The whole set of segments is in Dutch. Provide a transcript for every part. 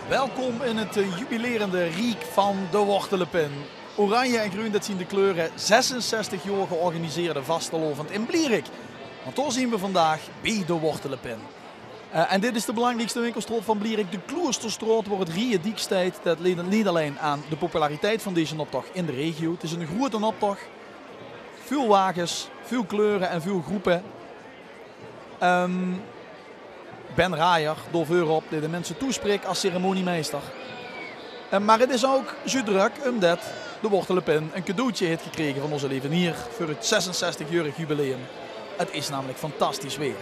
Welkom in het jubilerende Riek van de Wortelenpin. Oranje en groen, dat zien de kleuren. 66 jaar georganiseerde vastelovend in Blierik. Want daar zien we vandaag bij de Wortelenpin. En dit is de belangrijkste winkelstraat van Blierik, de Kloesterstraat, waar het Rieën Diekstijd. Dat leidt niet alleen aan de populariteit van deze optocht in de regio. Het is een grote optocht. Veel wagens, veel kleuren en veel groepen. Ben Raaier, door Europ, die de mensen toespreekt als ceremoniemeester. Maar het is ook zo druk omdat de Wortelenpin een cadeautje heeft gekregen van onze levenier voor het 66-jarig jubileum. Het is namelijk fantastisch weer.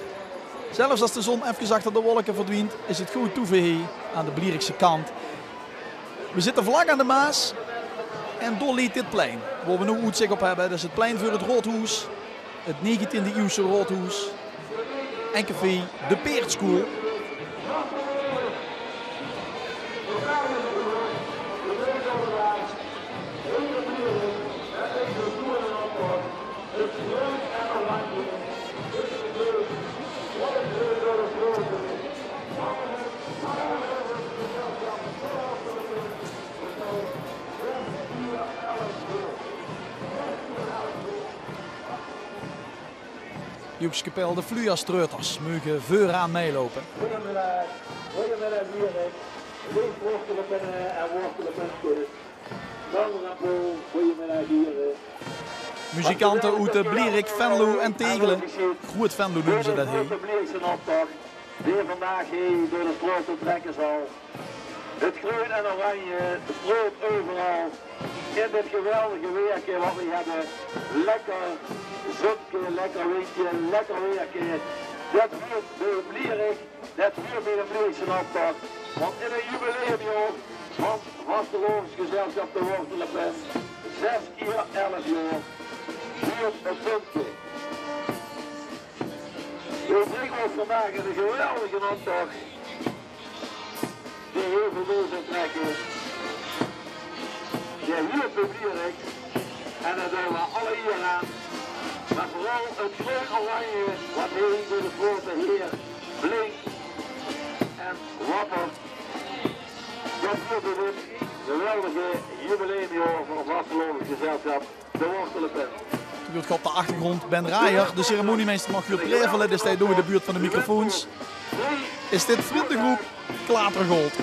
Zelfs als de zon even achter de wolken verdwijnt, is het goed toeven aan de Blierikse kant. We zitten vlak aan de Maas en door leidt dit plein, waar we nu uitzicht op hebben. Dat is het plein voor het Roodhoes, het 19e eeuwse Roodhoes en café De Peertschool. Joepskapel, de Fluastreuters mogen voor aan meelopen. Goedemiddag Blierik. Geen Wortelenpinnen en Wortelenpinskes. Goedemiddag dieren. Muzikanten uit de Blierik, Venlo en Tegelen. Goed Venlo noemen ze dat hier. De Blierikse optocht, die vandaag hier door de straat te trekken zal. Het groen en oranje, de stroot overal. In dit geweldige weertje wat we hebben. Lekker zonnetje, lekker windje, lekker weertje. Dat huurt bij de Blierik, dat huurt bij de Blierikse optocht. Want in een jubileumjaar van Vastelovensgezelschap de Wortelenpin, 6 keer 11 jaar, huurt het puntje. We brengen ons vandaag in een geweldige optocht. Die heel veel door zijn trekken. Die huurt bij Blierik. En dat doen we alle hier aan. Maar vooral het groen oranje wat heen door de grote heer blinkt en wappert. Dat wordt het geweldige jubileumjaar van het Vastelovensgezelschap de Wortelenpin. Natuurlijk op de achtergrond Ben Raaier, de ceremoniemeester mag weer prevelen, dus hij doet in de buurt van de microfoons. Is dit vriendengroep Klatergold.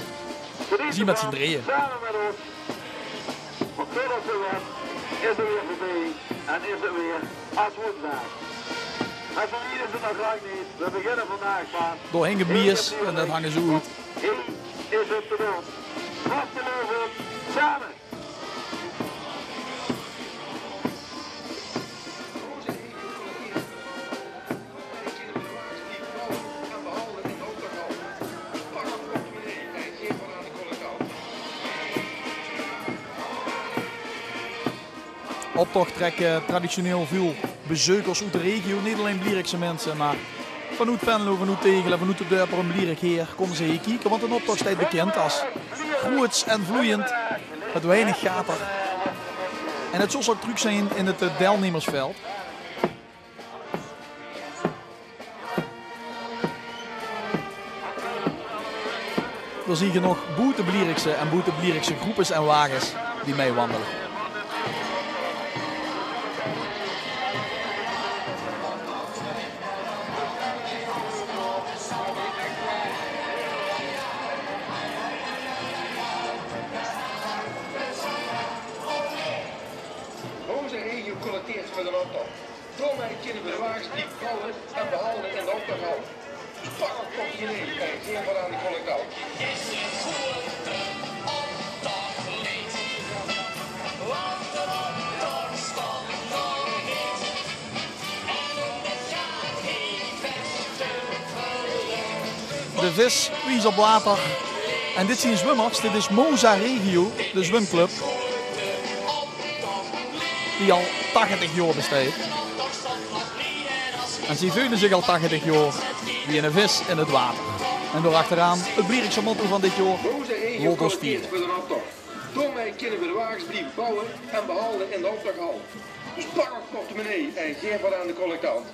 Zie met z'n drieën. Samen met ons, van tot op de wet, is er weer voorbij en is het weer als woensdag. Maar zo hier is het nog lang niet. We beginnen vandaag maar. Door Henk Biers en dat hangen ze uit. Hier is het te doen. Vasteloven samen. Optocht trekken traditioneel veel bezoekers uit de regio. Niet alleen Blierikse mensen, maar vanuit Venlo, vanuit Tegelen, vanuit de Dorper en Blierik hier komen ze hier kijken. Want een optocht staat bekend als groots en vloeiend, met weinig gaten. En het zal ook druk zijn in het deelnemersveld. Dan zie je nog boete Blierikse en boete Blierikse groepes en wagens die mee wandelen. Onze regio collecteert met een optocht. Door mij kunnen we de wagens die bouwen en behouden in de optocht houden. Pak een kopje neer en geen van aan de collectant. De vis wies op water. En dit zijn zwimmers. Dit is Moza Regio, de zwemclub. Die al 80 jaar bestaat. En ze voelen zich al 80 jaar wie een vis in het water. En door achteraan het Blierikse motto van dit jaar, Lotos 4. Door mij kunnen we de wagens blijven bouwen en behouden in de optochthal. Dus pak een portemonnee en geef wat aan de collectant.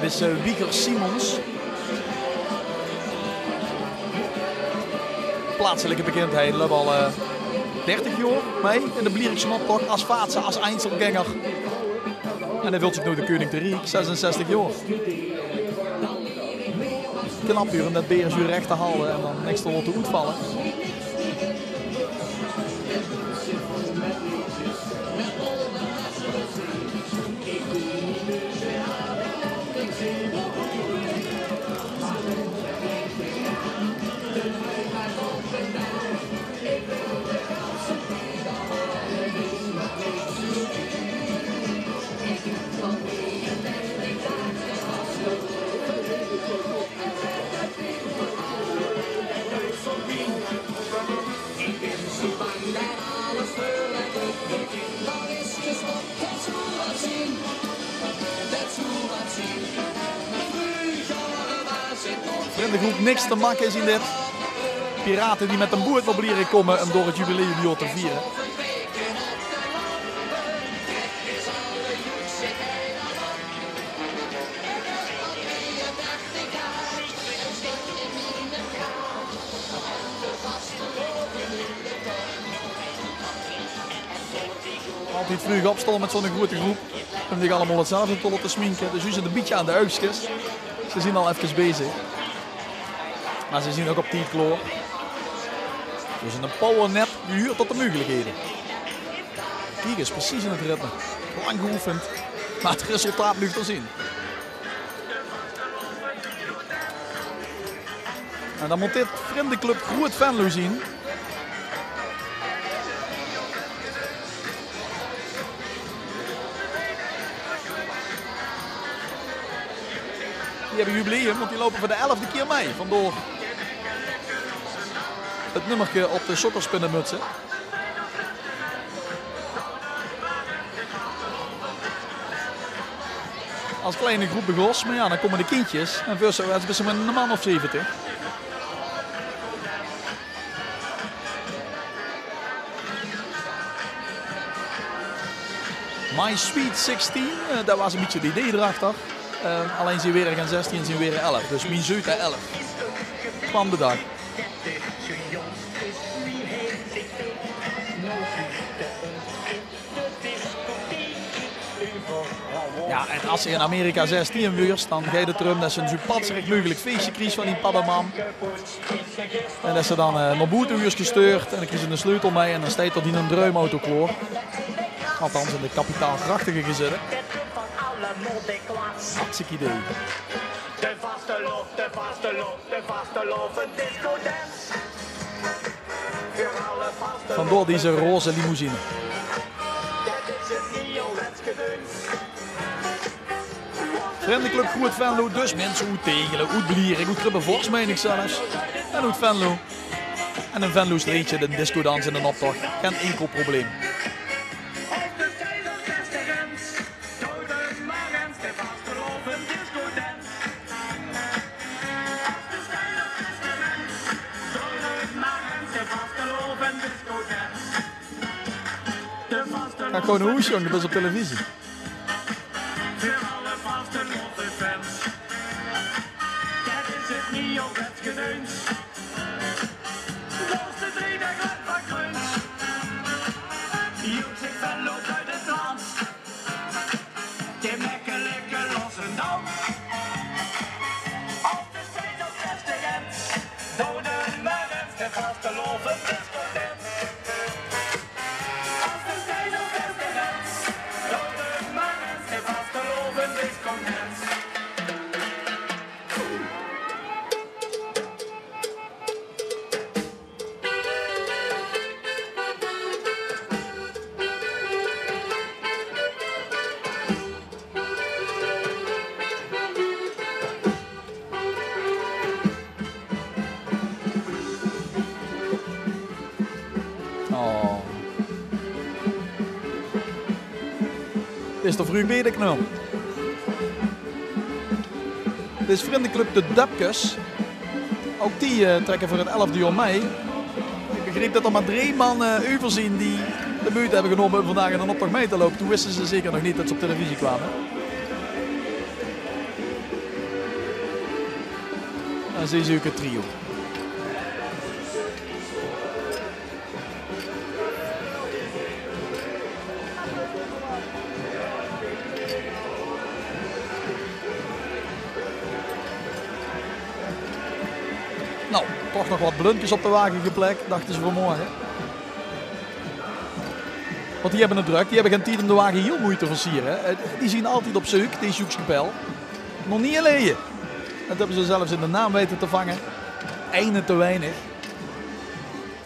Dit is Wieger Simons. Plaatselijke bekendheid, loopt al 30 jaar mee in de Blierikse optocht als vaatse, als Einzelganger. En hij vult zich nu de koning te Riek, 66 jaar. Knap uur om dat berenzuur recht te houden en dan niks te laten uitvallen. Vriendengroep niks te maken is in dit. Piraten die met een boot op Blierik komen om door het jubileumjaar te vieren. Altijd vroeg opstaan met zo'n grote groep. Om zich allemaal hetzelfde te sminken. Dus nu zit een beetje aan de uitjes. Ze zijn al even bezig. Maar ze zien ook op tijd klaar. Dus een powernap gehuurd tot de mogelijkheden. Kijk eens, precies in het ritme. Lang geoefend. Maar het resultaat nu te zien. En dan moet dit vriendenclub Groot Venlo zien. Die hebben jubileum, want die lopen voor de 11e keer mee. Vandoor het nummertje op de sokkerspinnenmutsen. Als kleine groep begos, maar ja, dan komen de kindjes. En voor zo is met een man of 70. My Sweet 16, dat was een beetje het idee erachter. Alleen zijn weer geen 16 en zijn weer 11. Dus mijn zuid 11. Van de dag. Ja, en als je in Amerika 16 wuurt, dan ga je erom dat ze een zo patserig mogelijk feestje krijgt van die paddenman. En dat ze dan naar boetenhuurs gestuurd en dan krijgen ze een sleutel mee en dan staat er die een druimauto klaar. Althans in de kapitaalkrachtige gezinnen. Hartstikke idee. De vaste loop, de vaste loop, de vaste loop, een disco dance. Vandoor deze roze limousine. Vriendenclub Groot Venlo, dus mensen uit Tegelen, uit Blierik, uit Kribbenvorst meen ik zelfs. En uit Venlo. En een Venlo's leedje, de discodans in de optocht. Geen enkel probleem. Ga gewoon een hoes, jongen, dat is op televisie. Dit is de vroeg bedenknul. Dit is vriendenclub de Dapkes. Ook die trekken voor het 11e jaar mee. Ik begreep dat er maar 3 man overzien die de buurt hebben genomen om vandaag in een optocht mee te lopen. Toen wisten ze zeker nog niet dat ze op televisie kwamen. Dan zie je ook het trio. Nou, toch nog wat bluntjes op de wagen geplekt, dachten ze vanmorgen. Want die hebben het druk, die hebben geen tijd om de wagen heel moeite te versieren. Die zien altijd op zoek, deze Joekskapel. Nog niet alleen. Dat hebben ze zelfs in de naam weten te vangen. Eén te weinig.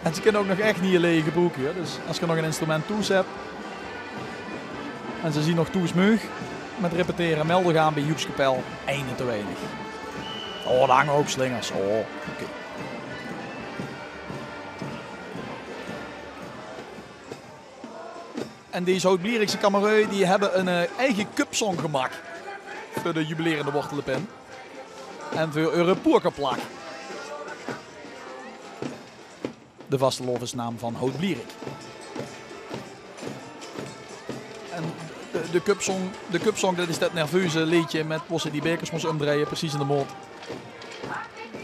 En ze kunnen ook nog echt niet alleen gebruiken. Dus als je nog een instrument toes hebt. En ze zien nog toes meug. Met repeteren, melden gaan bij Joekskapel. Eén te weinig. Oh, daar hangen ook slingers. Oh, oké. En deze Hout-Blierikse kamerui die hebben een eigen cupsong gemaakt. Voor de jubilerende wortelenpin. En voor Europoerkerplak. De vastelovensnaam van Hout-Blierik. En de cupsong dat is dat nerveuze liedje met wossen die bekers moesten omdraaien, precies in de mond.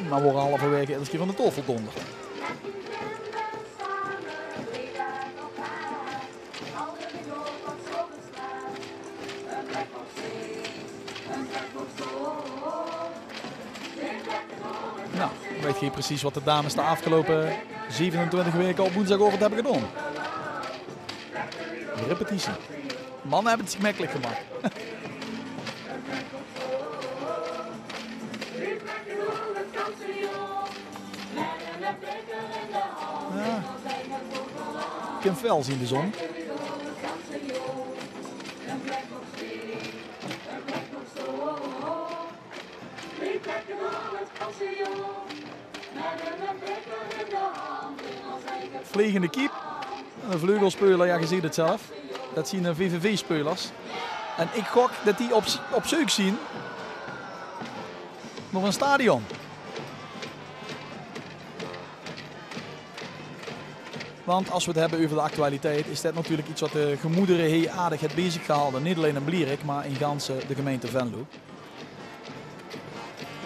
Maar worden halverwege elke keer van de tafel donderd. Nou, weet je precies wat de dames de afgelopen 27 weken op woensdagochtend hebben gedaan. Repetitie. Mannen hebben het gemakkelijk gemaakt. Ja. Ik kan fel zien de zon. Vliegende kiep. Een vleugelspeler, ja je ziet het zelf. Dat zien VVV-spelers. En ik gok dat die op zoek zien naar een stadion. Want als we het hebben over de actualiteit, is dat natuurlijk iets wat de gemoederen heel aardig heeft bezig gehouden. Niet alleen in Blierik, maar in ganse de gemeente Venlo.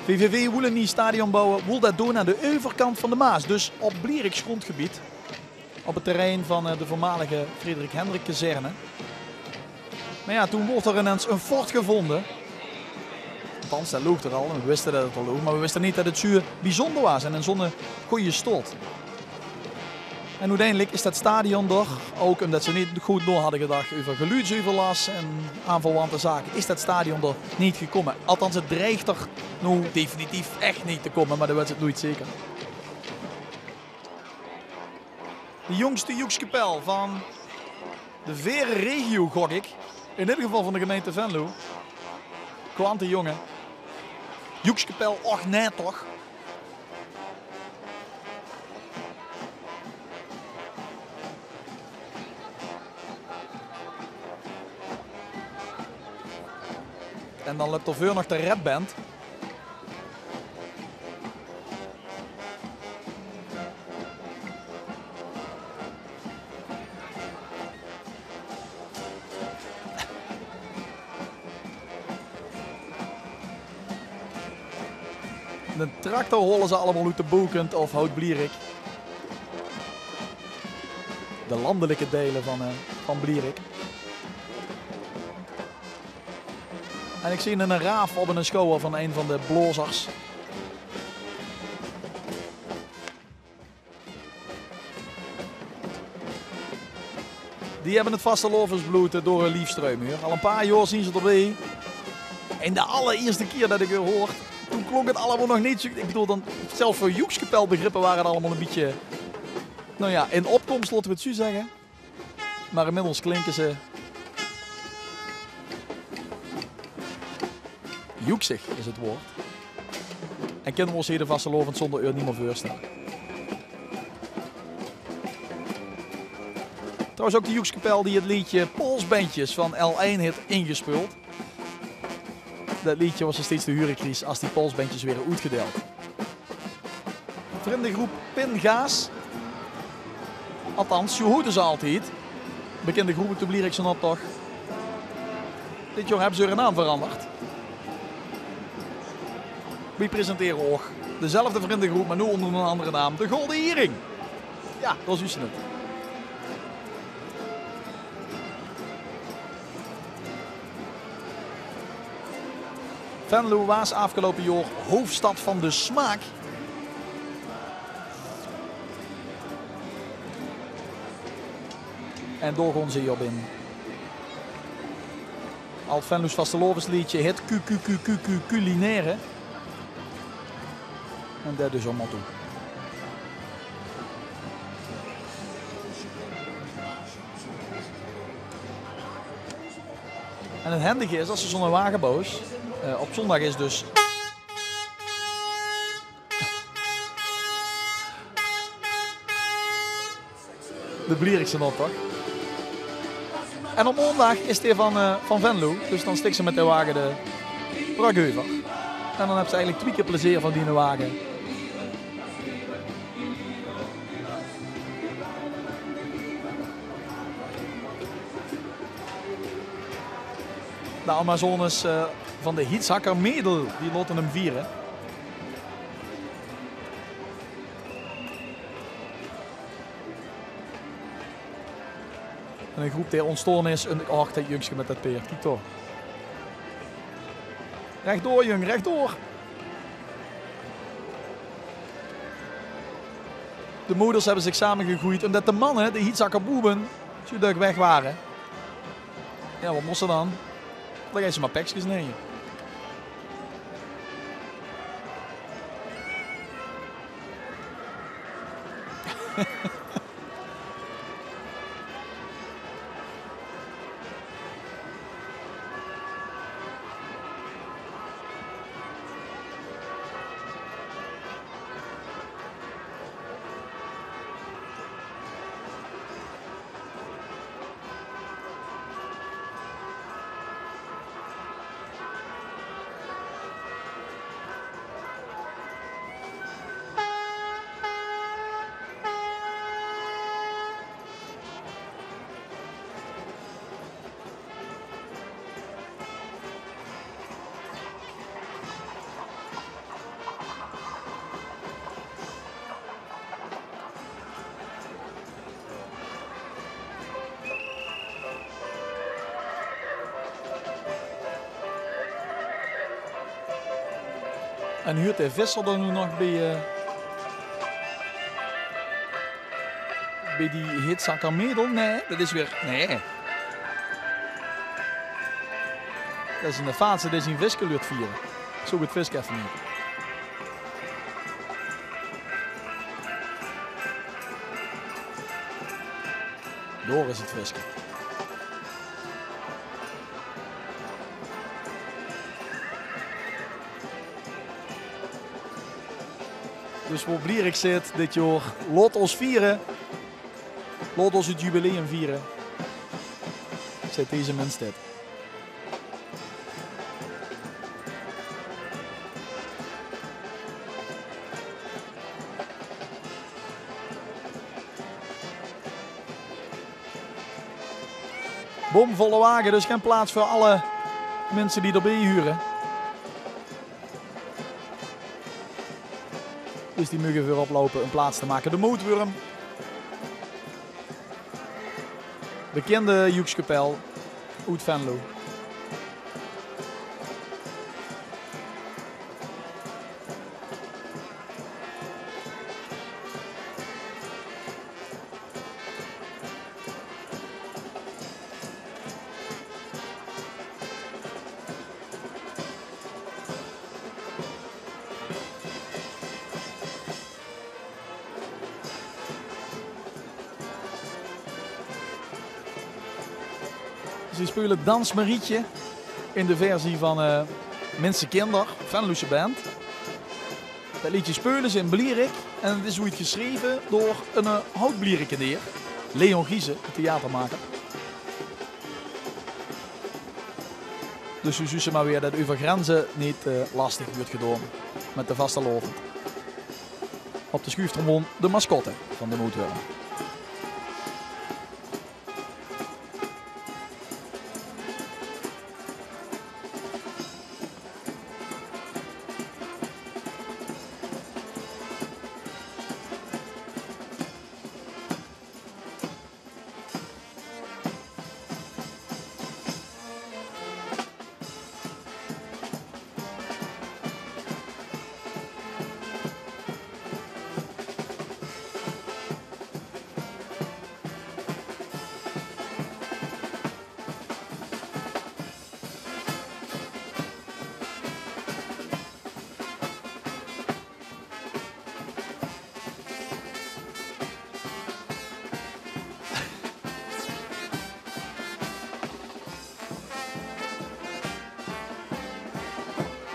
VVV wil een nieuw stadion bouwen, wil dat doen aan de overkant van de Maas. Dus op Blieriks grondgebied. Op het terrein van de voormalige Frederik Hendrik kazerne. Maar ja, toen wordt er ineens een fort gevonden. Althans, dat loog er al. En we wisten dat het al loog. Maar we wisten niet dat het zuur bijzonder was. En een zo'n goede stot. En uiteindelijk is dat stadion door, ook omdat ze niet goed door hadden gedacht over geluidsoverlast en aanverwante zaken, is dat stadion er niet gekomen. Althans, het dreigt er nu definitief echt niet te komen, maar dat wordt het nooit zeker. De jongste Joekskapel van de Vere regio, gok ik. In dit geval van de gemeente Venlo. Kwante jongen. Joekskapel, och nee toch. En dan loopt er voor nog de redband. De tractor hollen ze allemaal uit de Bokend of Hout-Blierik. De landelijke delen van Blierik. En ik zie een raaf op een schouwer van een van de blozers. Die hebben het vastelovensbloed door hun liefstruimhuur. Al een paar jaar zien ze erbij. En de allereerste keer dat ik het hoorde, toen klonk het allemaal nog niet zo. Ik bedoel, dan, zelfs voor Joekskapel begrippen waren het allemaal een beetje, nou ja, in opkomst, laten we het zo zeggen. Maar inmiddels klinken ze joeksig is het woord. En kunnen we ons hier de vastelovend zonder uur niet meer voorstellen. Trouwens ook de Joekskapel die het liedje Polsbandjes van L1 heeft ingespeeld. Dat liedje was er steeds de hurencrisis als die polsbandjes weer uitgedeeld. Vriendengroep Pingaas. Althans, zo hoorden ze altijd. Bekende groep op de Blierikse optocht. Dit jaar hebben ze hun naam veranderd. We presenteren ook dezelfde vriendengroep, maar nu onder een andere naam. De Golden Hiering. Ja, dat is het. Venlo was afgelopen jaar hoofdstad van de smaak. En door gaan ze hier binnen. Al Venlo's vastelovensliedje, het QQQQQ culinaire. En dat dus allemaal toe. En het handige is, als ze zo'n wagenboos, op zondag is dus... de Blierikse optocht. En op maandag is die van Venlo, dus dan stikt ze met de wagen de Bragheuver. En dan heb ze eigenlijk 2 keer plezier van die wagen. De Amazones van de Hietshakker Medel, die laten hem vieren. En een groep die ontstaan is, een achtheid jongske met dat peer. Kijk toch. Rechtdoor, jong, rechtdoor. De moeders hebben zich samengegroeid omdat de mannen, de Hietshakker boeben, zo duik weg waren. Ja, wat moest ze dan? Dan gaan ze maar pekjes nemen. En huurt de visser dan nu nog bij die Hietshakker Medel? Nee, dat is weer... Nee. Dat is een vaatse, dat is een viskeluurt vieren. Zo goed vis even niet. Door is het visken. Dus waar Blierik zit dit jaar, laat ons vieren. Laat ons het jubileum vieren. Zet deze mens dit. Bomvolle wagen, dus geen plaats voor alle mensen die erbij huren. Dus die mogen weer oplopen een plaats te maken. De Moedwurm. Bekende Joekskapel. Uit Venlo. Ze spelen Dans Marietje in de versie van Mensenkinder, Venlo'se band. Dat liedje spelen ze in Blierik en het is ooit geschreven door een houtblierikeneer, Leon Giese, een theatermaker. Dus u ziet maar weer dat over grenzen niet lastig wordt gedaan met de vaste lovend. Op de schuiftrombone de mascotte van de Moedwurm.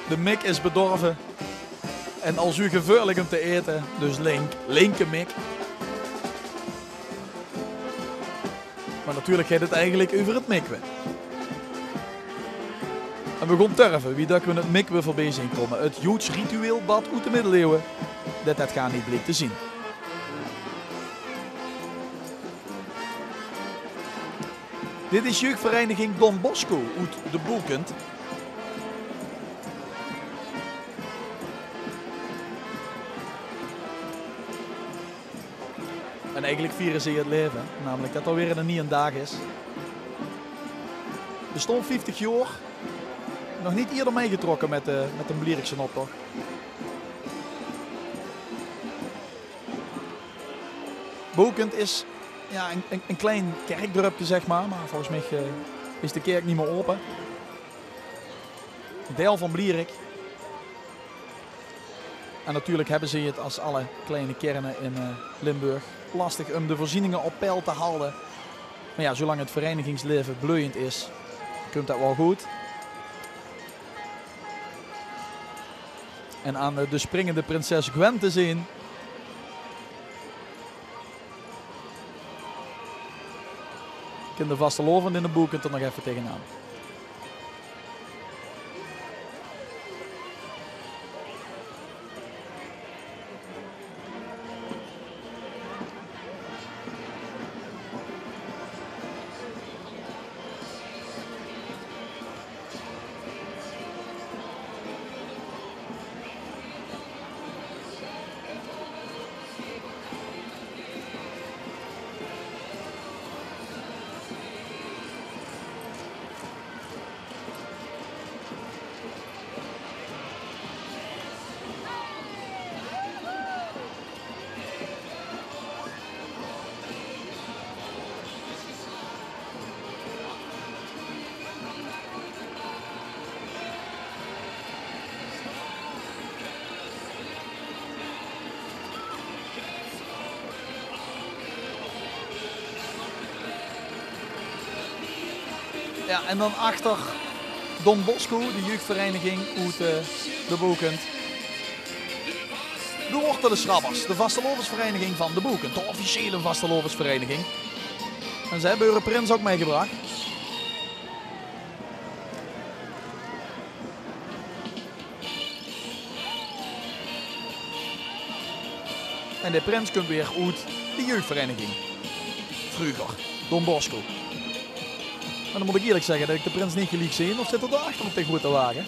De mik is bedorven. En al zo gevaarlijk om te eten. Dus linker mik. Maar natuurlijk gaat het eigenlijk over het mikwe. En we gaan turven wie dat we het mikwe voorbij zien komen. Het Joods ritueel bad uit de middeleeuwen. Dat het gaat niet bleek te zien. Dit is jeugdvereniging Don Bosco uit de Boekend. En eigenlijk vieren ze het leven. Namelijk dat er weer een nieuwe dag is. Er stond 50 jaar. Nog niet eerder meegetrokken met een Blierikse optocht. Boekend is ja, een klein kerkdorpje, zeg maar. Maar volgens mij is de kerk niet meer open. Een deel van Blierik. En natuurlijk hebben ze het als alle kleine kernen in Limburg lastig om de voorzieningen op peil te houden. Maar ja, zolang het verenigingsleven bloeiend is, komt dat wel goed. En aan de springende prinses Gwen te zien. Ik de vastelovend in de boek er nog even tegenaan. Ja, en dan achter Don Bosco, de jeugdvereniging uit de Boekend. De Wortel de Schrabbers, de vastelovensvereniging van de Boekend. De officiële vastelovensvereniging. En ze hebben hun prins ook meegebracht. En de prins komt weer uit de jeugdvereniging. Vroeger, Don Bosco. En dan moet ik eerlijk zeggen dat ik de prins niet gelijk zie. Of zit er daarachter op de grote wagen?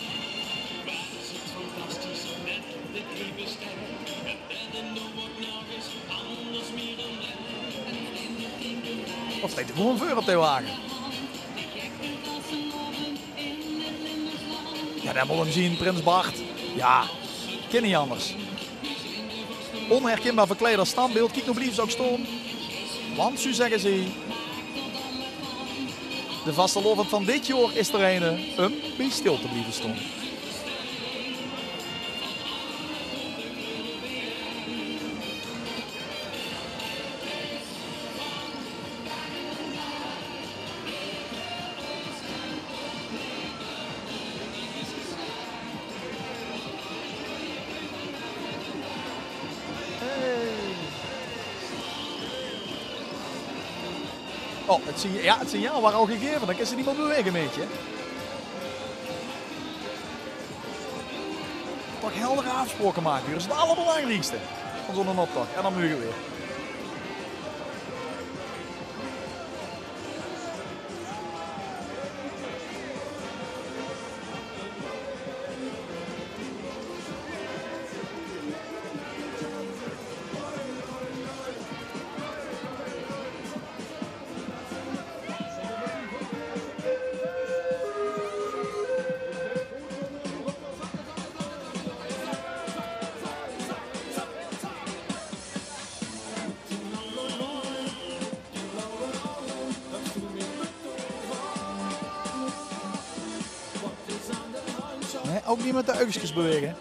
Of staat er gewoon voor op de wagen? Ja, dan moet hem zien, prins Bart. Ja, kan niet anders. Onherkenbaar verkleed als standbeeld. Kijk nog blieft ook stoom. Want zo zeggen ze. De vastelovend van dit jaar is er een om bij stil te blijven staan. Oh, het signaal was al gegeven, dan kan ze niet meer bewegen een beetje. Toch heldere afspraken maken, dat is het allerbelangrijkste van zo'n optocht. En dan mogen we weer. Nee, ook niet met de oogstjes bewegen.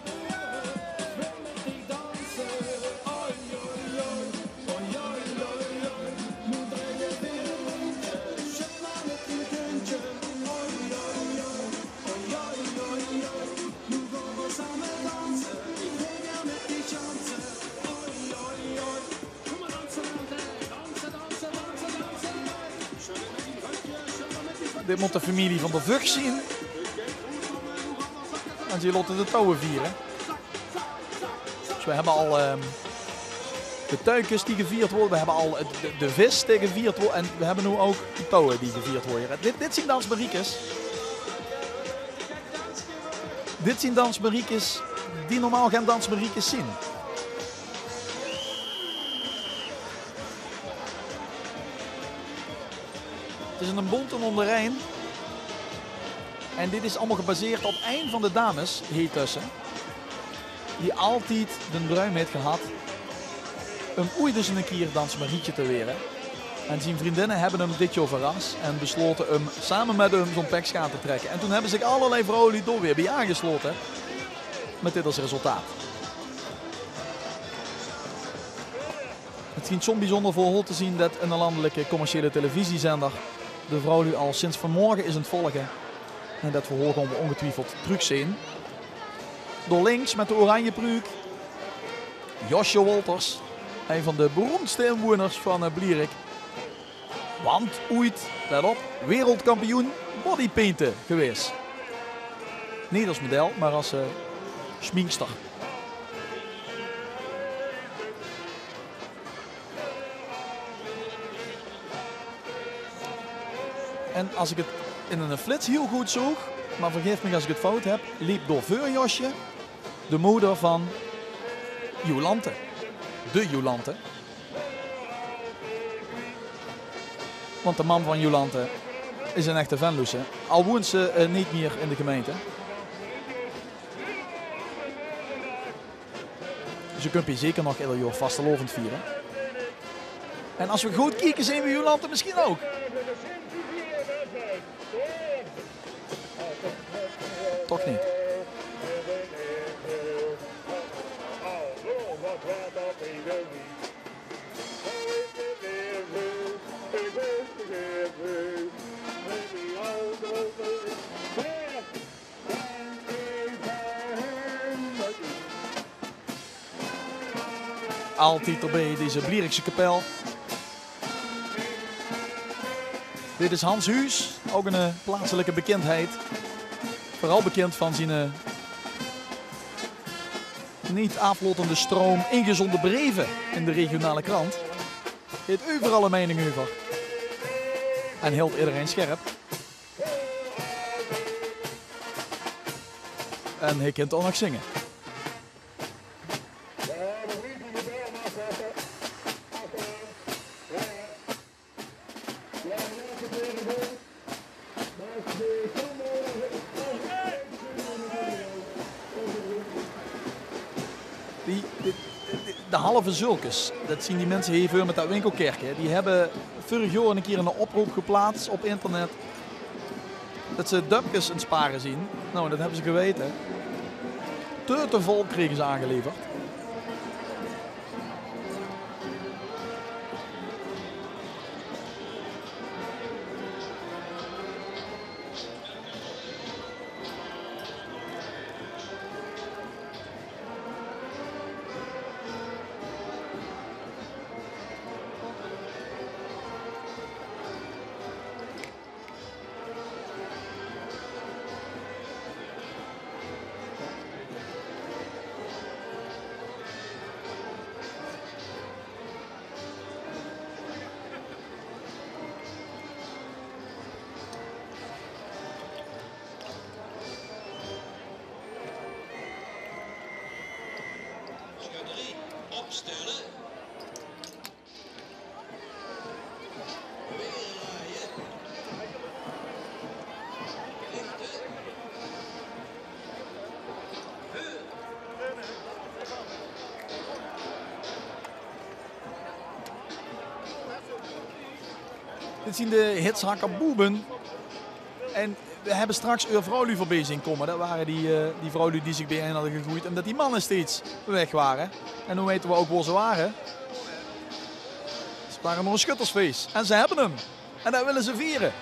Dit moet de familie van de Vught zien. En ze laten de touwen vieren. Dus we hebben al de tuikjes die gevierd worden. We hebben al de vis die gevierd wordt. En we hebben nu ook de touwen die gevierd worden. Dit zijn dansmariekes. Dit zijn dansmariekes die normaal geen dansmariekes zien. Het is een bont en onder Rijn. En dit is allemaal gebaseerd op een van de dames hier tussen. Die altijd de druim heeft gehad. Om ooit dus een keer dansmarietje te weren. En zijn vriendinnen hebben hem dit jaar verrast. En besloten hem samen met hem zo'n pekschaat te trekken. En toen hebben zich allerlei vrouwen die door weer bij aangesloten. Met dit als resultaat. Het schijnt zo'n bijzonder voorhol te zien dat een landelijke commerciële televisiezender de vrouw nu al sinds vanmorgen is aan het volgen. En dat verhoor gaan we ongetwijfeld terugzien. Door links met de oranje pruik. Josje Wolters. Een van de beroemdste inwoners van Blierik. Want ooit, let op, wereldkampioen bodypainten geweest. Niet als model, maar als schminkster. En als ik het in een flits heel goed zoog, maar vergeef me als ik het fout heb, liep door Veurjosje de moeder van Jolante. De Jolante. Want de man van Jolante is een echte Venloese. Al woont ze niet meer in de gemeente. Dus je kunt je zeker nog ieder jaar vastelovend vieren. En als we goed kijken zien we Jolante misschien ook. Toch niet. Altijd erbij deze Blierikse kapel. Dit is Hans Huus, ook een plaatselijke bekendheid. Vooral bekend van zijn niet aflotende stroom ingezonde brieven in de regionale krant. Heeft overal een mening over. En hield iedereen scherp. En hij kent ook nog zingen. De halve zulkes, dat zien die mensen hier met dat winkelkerkje. Die hebben vorig jaar een keer een oproep geplaatst op internet. Dat ze dupkes in sparen zien. Nou, dat hebben ze geweten. Te vol kregen ze aangeleverd. Dit zien de hitshakker Boeben. En we hebben straks een vrouwlu voorbij zien komen. Dat waren die vrouwlu die zich bijeen hadden gegroeid. Omdat die mannen steeds weg waren. En hoe weten we ook waar ze waren? Ze waren nog een schuttersfeest. En ze hebben hem. En dat willen ze vieren.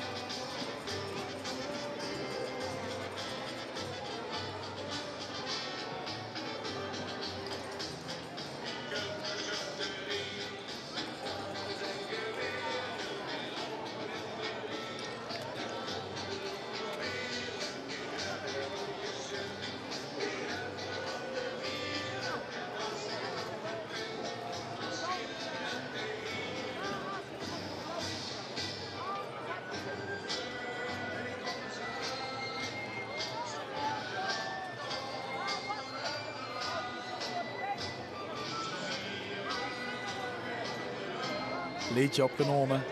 Leedje opgenomen.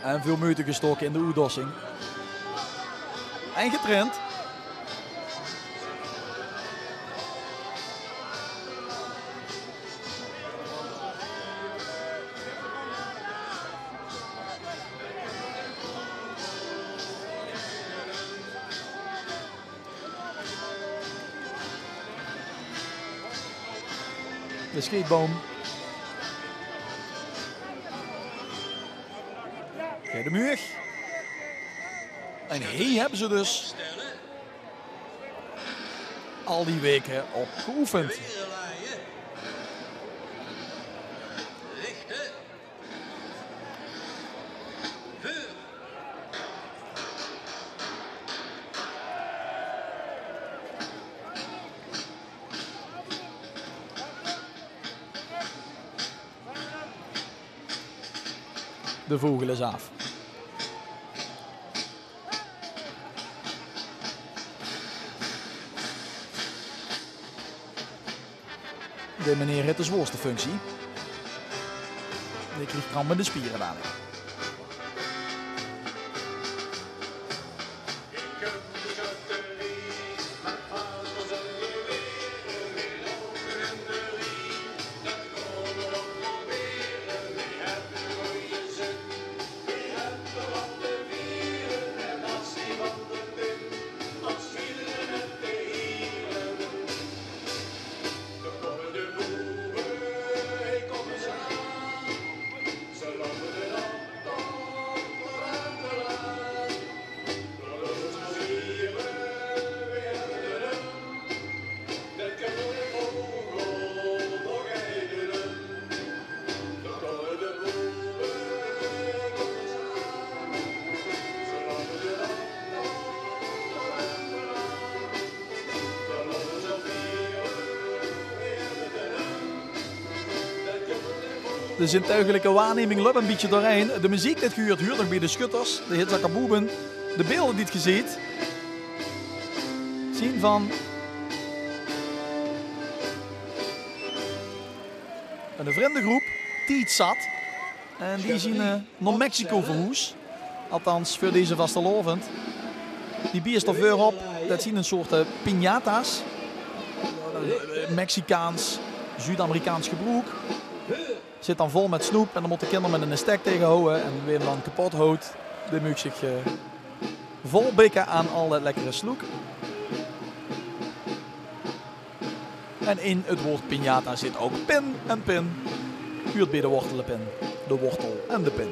En veel moeite gestoken in de oedossing. En getraind. De schietboom. Kijk de muur. En hier hebben ze dus al die weken op geoefend. De vogel is af. De meneer heeft de zwaarste functie. Die krijgt kramp in de spieren dadelijk. De zintuigelijke waarneming loopt een beetje doorheen. De muziek dit gehuurd huurt nog bij de schutters, de hitzakkaboeben. De beelden die het geziet. Zien van een vriendengroep die iets zat. En die zien naar Mexico verhoes. Althans voor deze vastelovend. Die bierstoffeur op, dat zien een soort piñata's. Mexicaans, Zuid-Amerikaans gebroek. Zit dan vol met snoep en dan moeten de kinderen met een stek tegenhouden. En weer dan kapot houdt. De moet zich vol bikken aan al dat lekkere sloek. En in het woord piñata zit ook pin en pin. Huurt bij de wortelenpin. De wortel en de pin.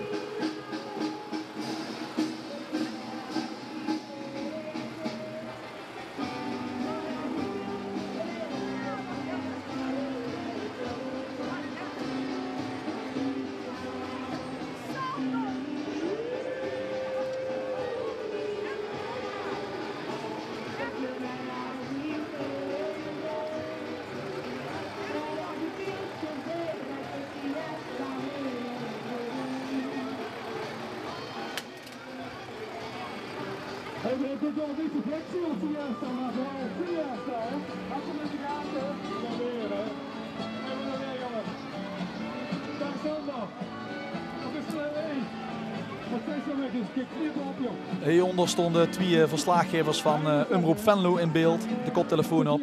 Hieronder stonden twee verslaggevers van Omroep Venlo in beeld. De koptelefoon op.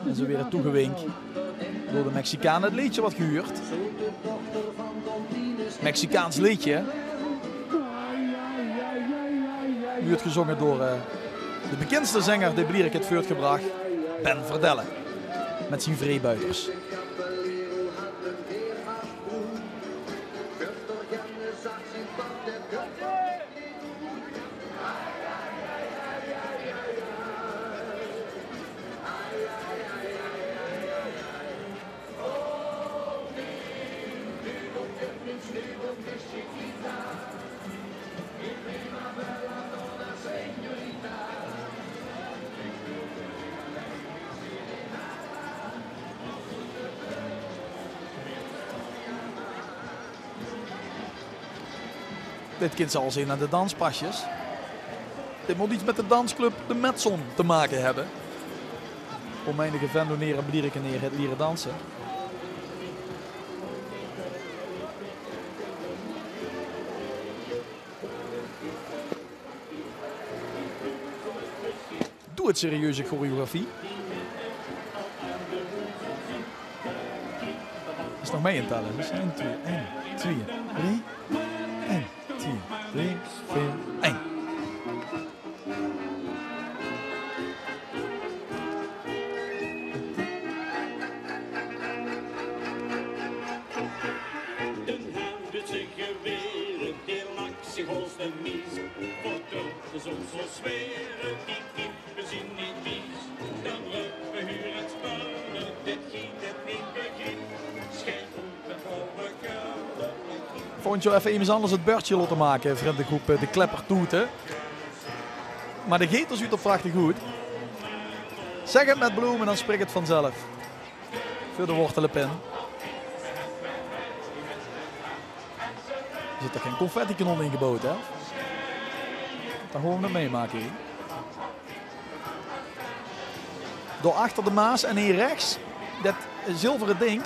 En ze werden toegewinkt door de Mexicanen. Het liedje wat gehuurd. Mexicaans liedje. Nu wordt gezongen door de bekendste zanger die Blierik het voortgebracht. Ben Verdelle. Met zijn vreebuiters. Dit kind zal zien naar de danspasjes. Dit moet iets met de dansclub de Metson te maken hebben. Om enige Venlo neer en Blierik neer het leren dansen. het serieuze choreografie. Dat is nog mee in tellen. Dus 1, 2, 1, 2, 3. 1, 2, 3, 4, 1. Vond je even iemand anders het beurtje laten maken, vriendengroep de Kleppertoeten. Maar de Geters doet het prachtig goed. Zeg het met bloemen, dan spreekt het vanzelf. Voor de wortelenpin. Er zit er geen confetti-kanon ingebouwd, hè? Dan gaan we het meemaken hier. Door achter de Maas en hier rechts, dat zilveren ding.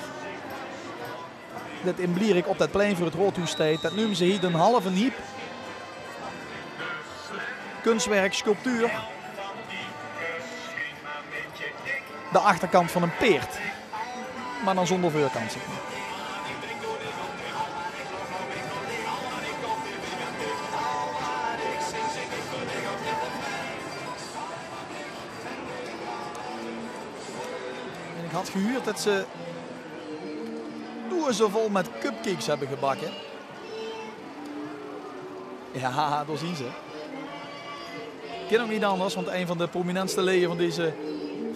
Dat in Blierik op dat plein voor het Roodhuis staat. Dat noemen ze hier een halve niep. Kunstwerk, sculptuur. De achterkant van een peert. Maar dan zonder voorkant. Zeg maar. En ik had gehuurd dat ze zo vol met cupcakes hebben gebakken. Ja, daar zien ze. Ken ook niet anders, want een van de prominentste leden van deze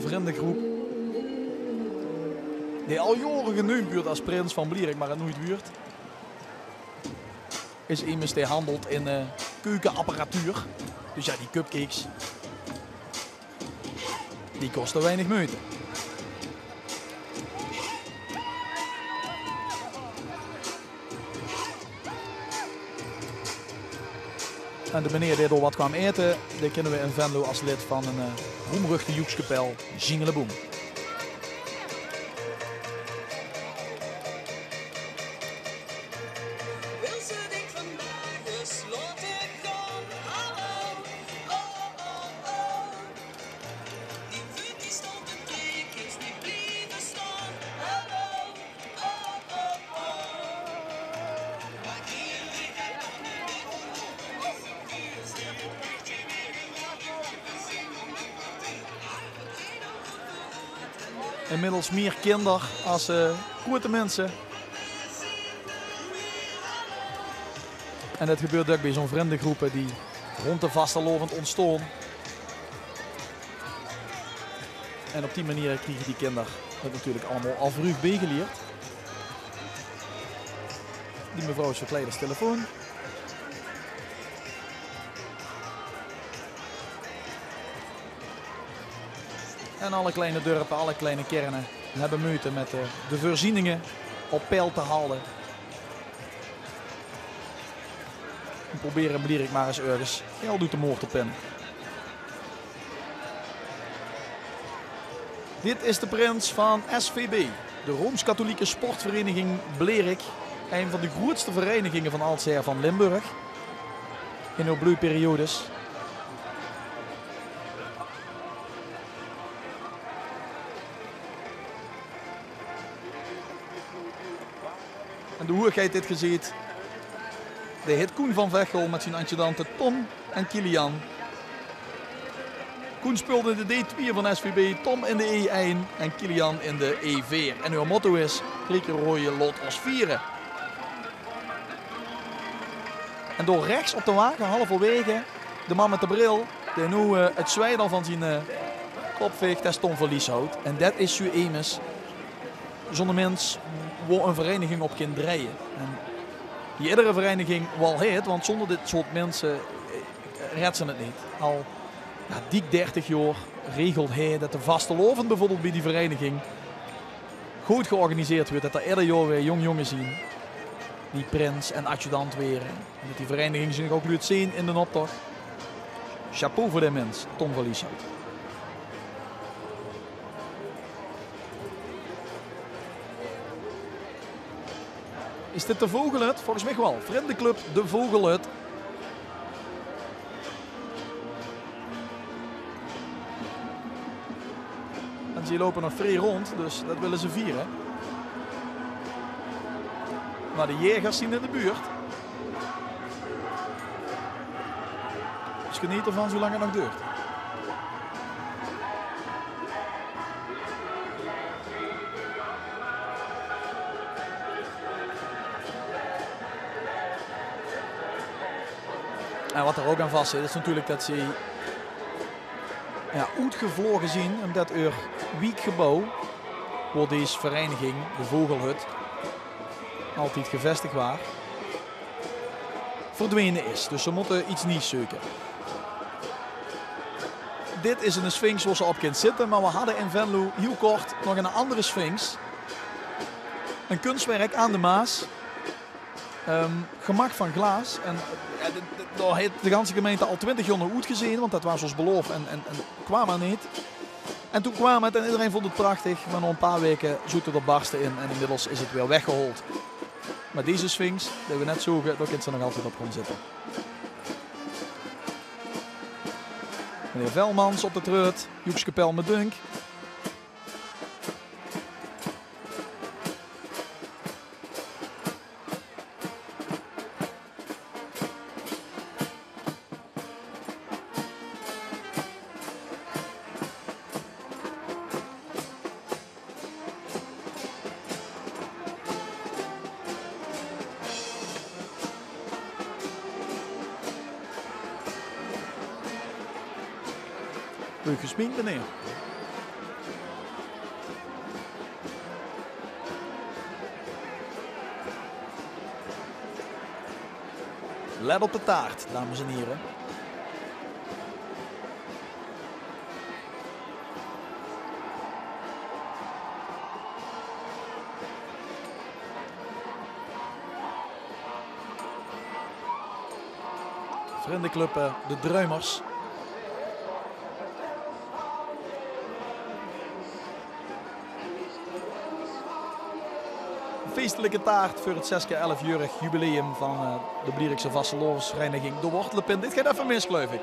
vriendengroep, die al jaren genoemd wordt als prins van Blierik, maar het nooit wordt, is immers die handelt in keukenapparatuur. Dus ja, die cupcakes, die kosten weinig moeite. En de meneer die er wat kwam eten, die kennen we in Venlo als lid van een roemruchte joekskapel, Jingeleboem. Inmiddels meer kinderen als grote mensen. En dat gebeurt ook bij zo'n vriendengroepen die rond de vastelovend ontstaan. En op die manier krijgen die kinderen het natuurlijk allemaal al vroeg bijgeleerd. Die mevrouw is verkleed als telefoon. En alle kleine dorpen, alle kleine kernen hebben moeite met de voorzieningen op peil te houden. En proberen Blierik maar eens ergens geld doet de moord op in. Dit is de prins van SVB, de Rooms-Katholieke Sportvereniging Blierik. Een van de grootste verenigingen van oudsher van Limburg. In hun bloeiperiodes. En de hoergeit dit gezien. De heet Koen van Vechel met zijn adjudanten Tom en Kilian. Koen speelde in de D2 van SVB, Tom in de E1 en Kilian in de E4. En hun motto is, Grieken rooien lot als vieren. En door rechts op de wagen, halverwege, de man met de bril, die nu het zwijt al van zijn kop veegt, dat is Tom van Lieshout. En dat is zo immers zonder mens waar een vereniging op kan draaien. En die iedere vereniging wel heet, want zonder dit soort mensen redt ze het niet. Al dik 30 jaar regelt hij dat de vastelovend bijvoorbeeld bij die vereniging goed georganiseerd wordt. Dat er ieder jaar weer jongen zien die prins en adjudant weer. En dat die vereniging zich ook laat zien in de optocht. Chapeau voor de mens, Tom van Lieshout. Is dit de Vogelhut? Volgens mij wel. Vriendenclub de Vogelhut. Die lopen nog vrij rond, dus dat willen ze vieren. Maar de jegers zien in de buurt. Dus geniet ervan zolang het nog duurt. En wat er ook aan vast zit, is natuurlijk dat ze uitgevlogen zien, omdat er wiekgebouw, waar deze vereniging, de Vogelhut, altijd gevestigd was, verdwenen is. Dus ze moeten iets nieuws zoeken. Dit is een sphinx waar ze op kunt zitten, maar we hadden in Venlo heel kort nog een andere sphinx. Een kunstwerk aan de Maas. Gemaakt van glas. En daar heeft de ganse gemeente al 20 jaar nog uitgezien, want dat was ons beloof en kwam er niet. En toen kwam het en iedereen vond het prachtig, maar na een paar weken zoet het er barsten in en inmiddels is het weer weggehold. Maar deze sphinx, die we net zogen, daar kunt ze nog altijd op gaan zitten. Meneer Velmans op de treut, Joekskapel met dunk. Leuk gesminkt, meneer. Let op de taart, dames en heren. Vriendenclub De Druimers. Feestelijke taart voor het 6x11-jarig jubileum van de Blierikse Vastelovensvereniging De Wortelenpin. Dit gaat even mis, geloof ik.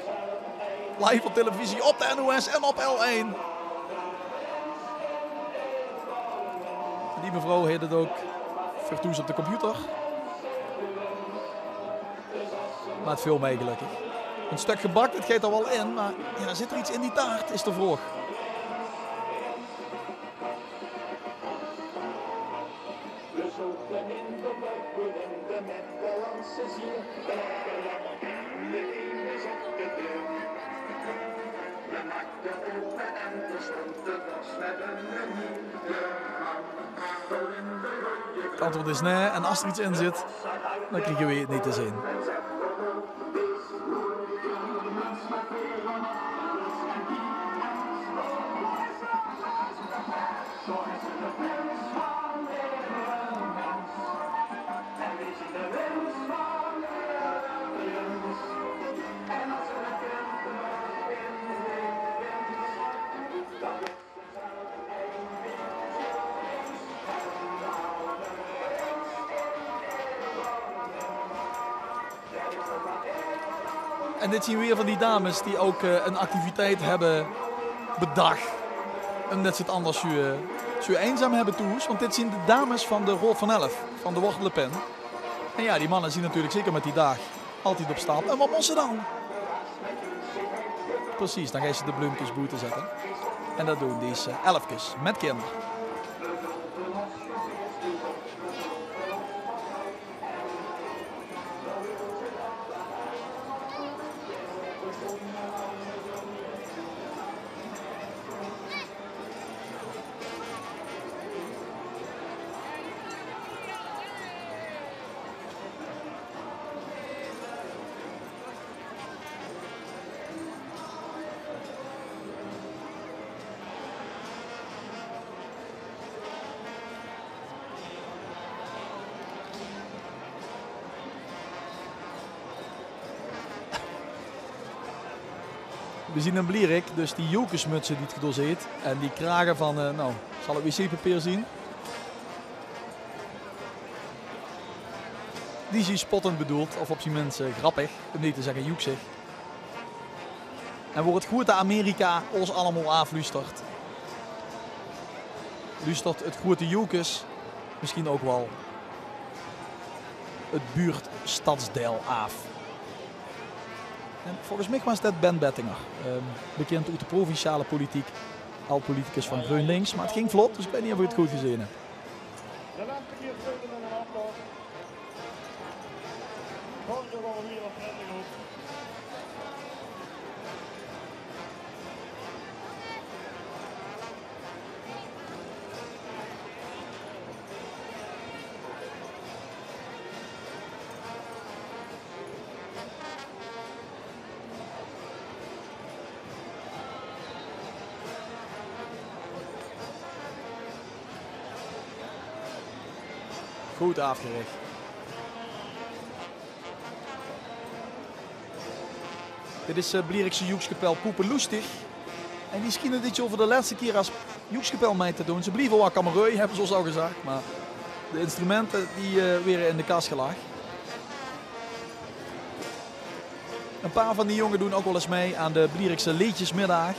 Live op televisie, op de NOS en op L1. Die mevrouw heeft het ook vertoes op de computer. Maar het viel mee, gelukkig. Een stuk gebak, het gaat er wel in, maar ja, zit er iets in die taart, is de vraag. Het antwoord is nee, en als er iets in zit, dan krijgen we het niet te zien. En dit zien we weer van die dames die ook een activiteit hebben bedacht. Omdat ze het anders zo eenzaam hebben toes. Want dit zien de dames van de Rood van 11, van de Wortelenpin. En ja, die mannen zien natuurlijk zeker met die dag altijd op stap. En wat moeten ze dan? Precies, dan gaan ze de bloempjes boete zetten. En dat doen deze 11'tjes met kinderen. We zien een Blierik, dus die jokersmutsen die het gedoseerd. En die kragen van, nou, zal het wc-papier zien. Die is spottend bedoeld, of op zijn mensen grappig, om niet te zeggen joeksig. En wordt het goed dat Amerika ons allemaal aanfluistert. luistert het grote Joekes misschien ook wel het buurtstadsdeel af. En volgens mij was dat Ben Bettinger, bekend uit de provinciale politiek, al politicus van GroenLinks, maar het ging vlot, dus ik weet niet of je het goed gezien hebt. De laatste keer spelen in een aftocht. Gewoon zo wel weer op Rending. Goed afgericht. Dit is Blierikse Joekskapel Poepeloestig. En die schijnen dit over de laatste keer als Joekskapel mee te doen. Ze blijven wel kamerui, hebben ze ons al gezegd. Maar de instrumenten die weer in de kast gelaagd. Een paar van die jongen doen ook wel eens mee aan de Blierikse Liedjesmiddag.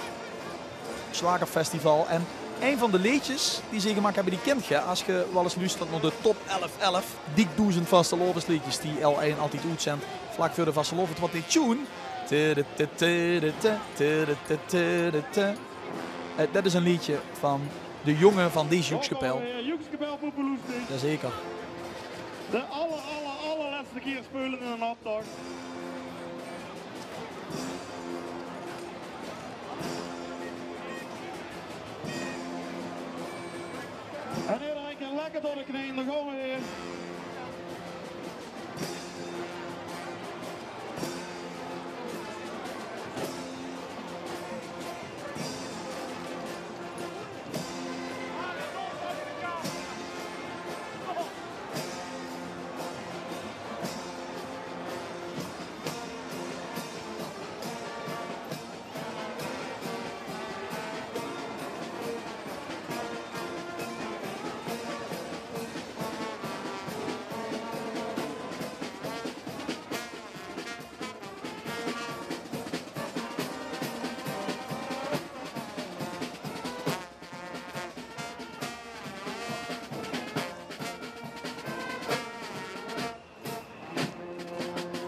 Slagerfestival. En een van de liedjes die ze gemaakt hebben, die kent je als je wel eens luistert naar de top 11 dik 1000 vastelovensliedjes die L1 altijd uitzendt vlak voor de vasteloven. Het wordt dit tune. Dat is een liedje van de jongen van deze Joekskapel. Joekskapel Poepeloestig. Jazeker. De allerlaatste keer spelen in een aftocht. En iedereen lekker door de knieën, dan gaan we weer.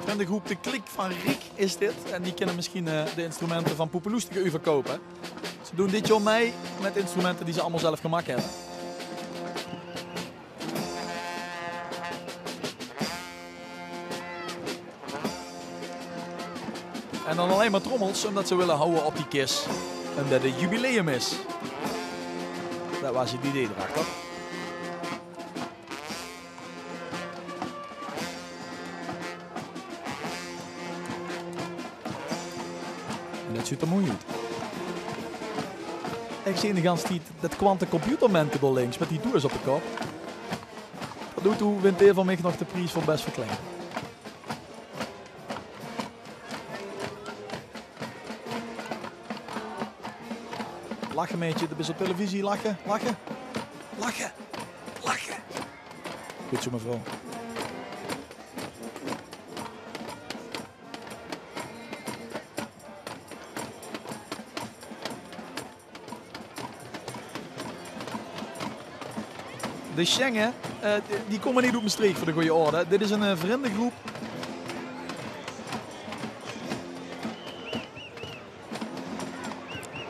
En de groep De Klik van Riek is dit. En die kunnen misschien de instrumenten van Poepeloestig u verkopen. Ze doen dit jaar mee met instrumenten die ze allemaal zelf gemaakt hebben. En dan alleen maar trommels, omdat ze willen houden op die kist. Omdat het jubileum is. Dat was het idee erachter. En dat ziet er mooi uit. Ik zie in de gans tijd dat kwante computermenken links met die doers op de kop. Tot nu toe wint een van mij nog de prijs voor best verklein. Lachen meetje, dat is op televisie, lachen, lachen, lachen, lachen. Goed zo mevrouw. De Schengen, die komen niet op mijn streek voor de goede orde. Dit is een vriendengroep.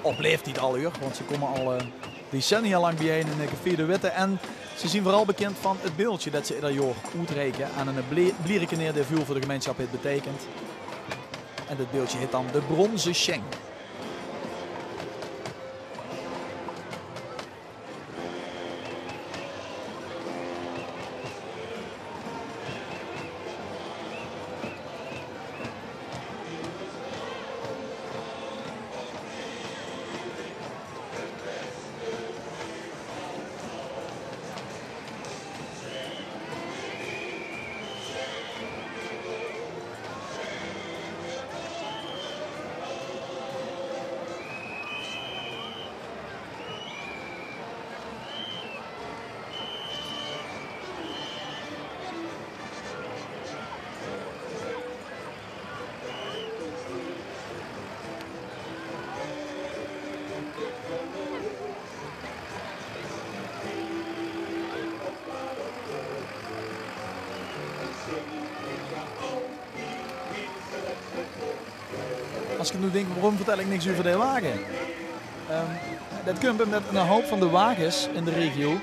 Opleeft niet al uur, want ze komen al decennia lang bijeen in de Café de Witte. En ze zien vooral bekend van het beeldje dat ze ieder jaar uitreiken aan een blierike neer die veel voor de gemeenschap het betekent. En dat beeldje heet dan de Bronzen Schenk. als ik nu denk, waarom vertel ik niks over de wagen? Dat komt met een hoop van de wagens in de regio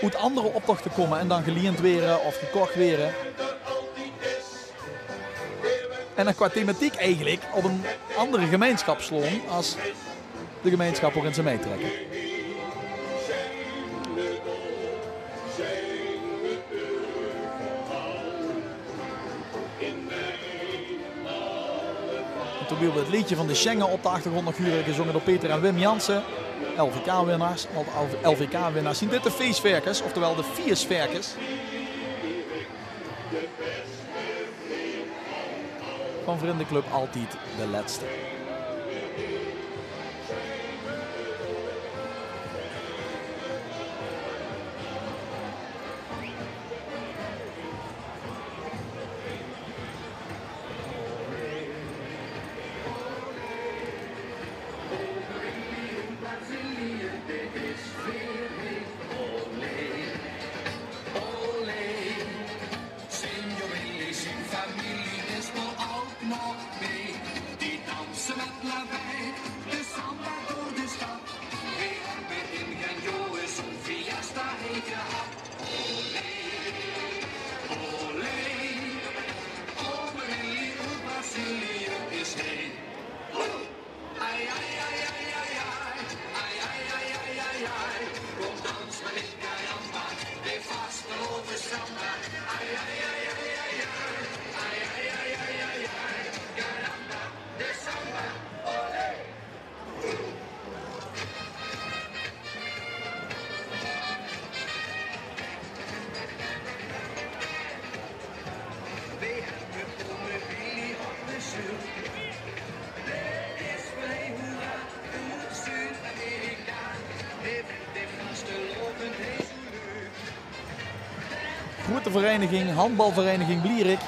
uit andere optochten komen en dan geleend weren of gekocht weren. En dan qua thematiek eigenlijk op een andere gemeenschap slaan als de gemeenschap waarin ze meetrekken. En toen wilde het liedje van de Schengen op de achtergrond nog gezongen door Peter en Wim Jansen. LVK-winnaars. LVK-winnaars zien dit de feestverkers, oftewel de Viersverkers. Van Vriendenclub altijd de laatste. Grote vereniging, handbalvereniging Blierik.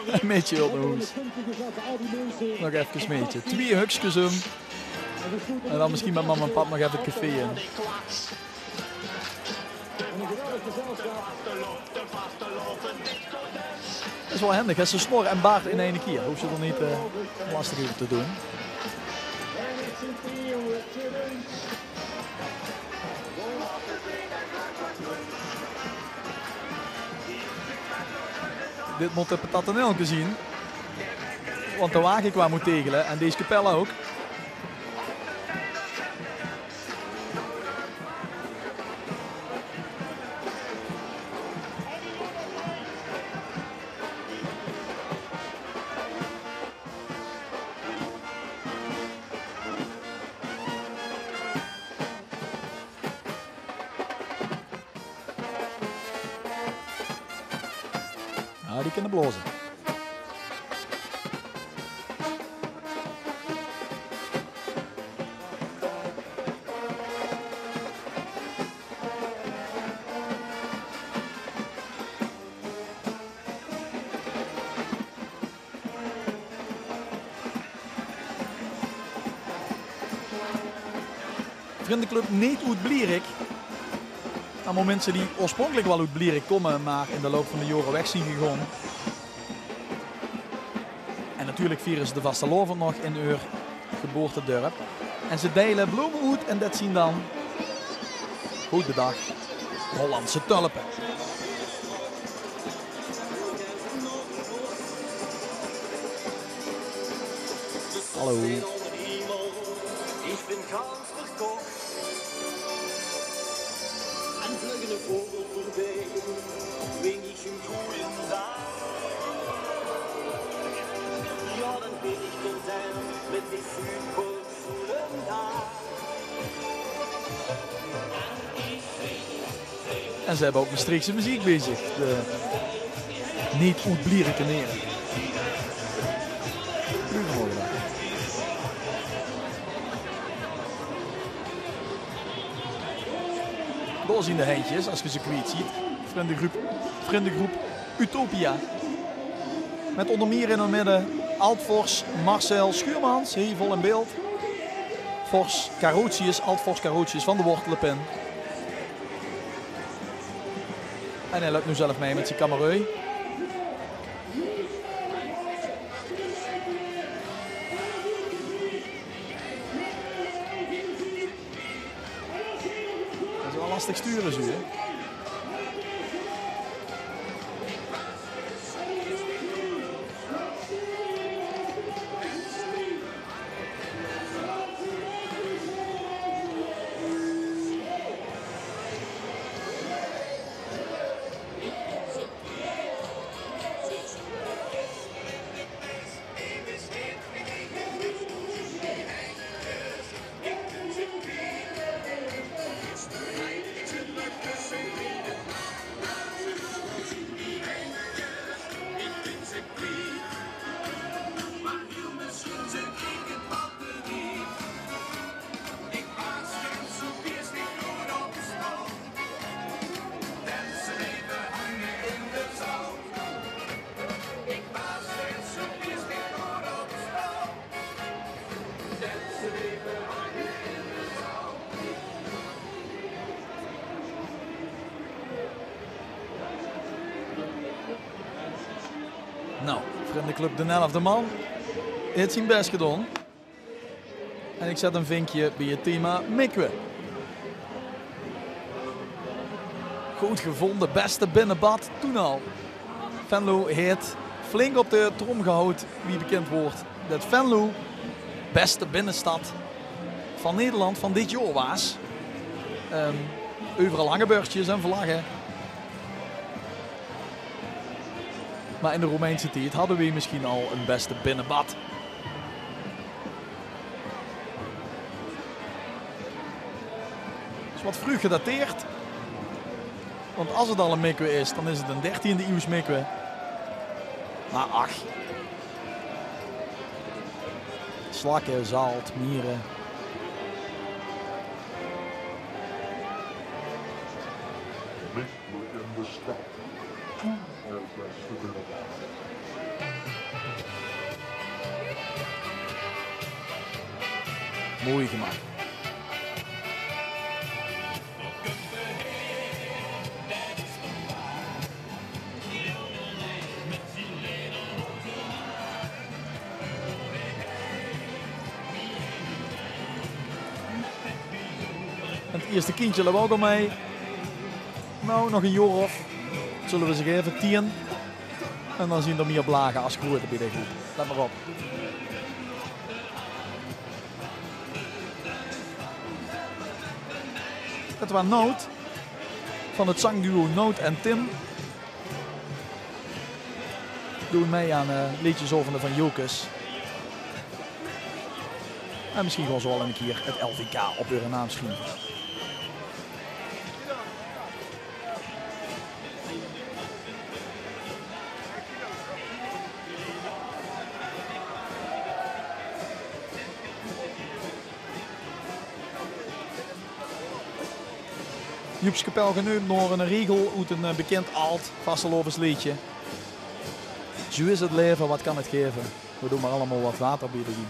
Een beetje op de hoes. Nog even een smeetje. 2 hukjes om. En dan misschien met mama en pap nog even het café in. Dat is wel handig, hè? Ze snor en baard in één keer. Hoef je er niet lastig over te doen. Dit moet de Patatanelke zien. Want de wagen kwam moet tegelen en deze kapel ook. Nou, die kunnen blozen. Vriendenclub niet uit Blierik. Allemaal mensen die oorspronkelijk wel uit Blierik komen, maar in de loop van de jaren weg zien gegaan. En natuurlijk vieren ze de vastelovend nog in hun geboortedorp. En ze delen bloemen uit en dat zien dan, goedendag, Hollandse tulpen. Hallo. Ich bin ganz verkocht. Ein fliegender Vogel vorbei, wing ich im coolen Tag. Ja, En ze hebben ook Maastrichtse muziek bezig. De niet ontblieren kaneren. Doorziende heintjes, als je ze kwijt ziet. Vriendengroep Utopia. Met onder meer in het midden Altfors Marcel Schuurmans, hier vol in beeld. Altfors Carotius van de Wortelenpin. En hij loopt nu zelf mee met zijn kamereu. Dat is wel lastig sturen zo, hè? Nou, Vriendenclub de 11e man heeft zijn best gedaan. En ik zet een vinkje bij het thema Mikwe. Goed gevonden, beste binnenbad toen al. Venlo heeft flink op de trom gehouden, wie bekend wordt. Dat Venlo beste binnenstad van Nederland van dit jaar was. Overal hangenbeurtjes en vlaggen. Maar in de Romeinse tijd hadden we misschien al een beste binnenbad. Het is wat vroeg gedateerd. Want als het al een mikwe is, dan is het een 13e eeuws mikwe. Maar ach. Slakken, zalt, mieren. Mikwe in de stad. Het beste binnenbad. Mooi gemaakt. Het eerste kindje loopt ook al mee. Nou, nog een jaar of, zullen we zeggen even 10. En dan zien er meer blagen als groeite bij de groep. Let maar op. Het was Noot van het zangduo Noot en Tim. Doen mee aan liedjes over de van Jokus. En misschien gewoon zo al een keer het LVK op hun naam schrijven. Joep's kapel genoemd door een regel uit een bekend alt vastelovens liedje. Zo is het leven, wat kan het geven? We doen maar allemaal wat water bij de riem.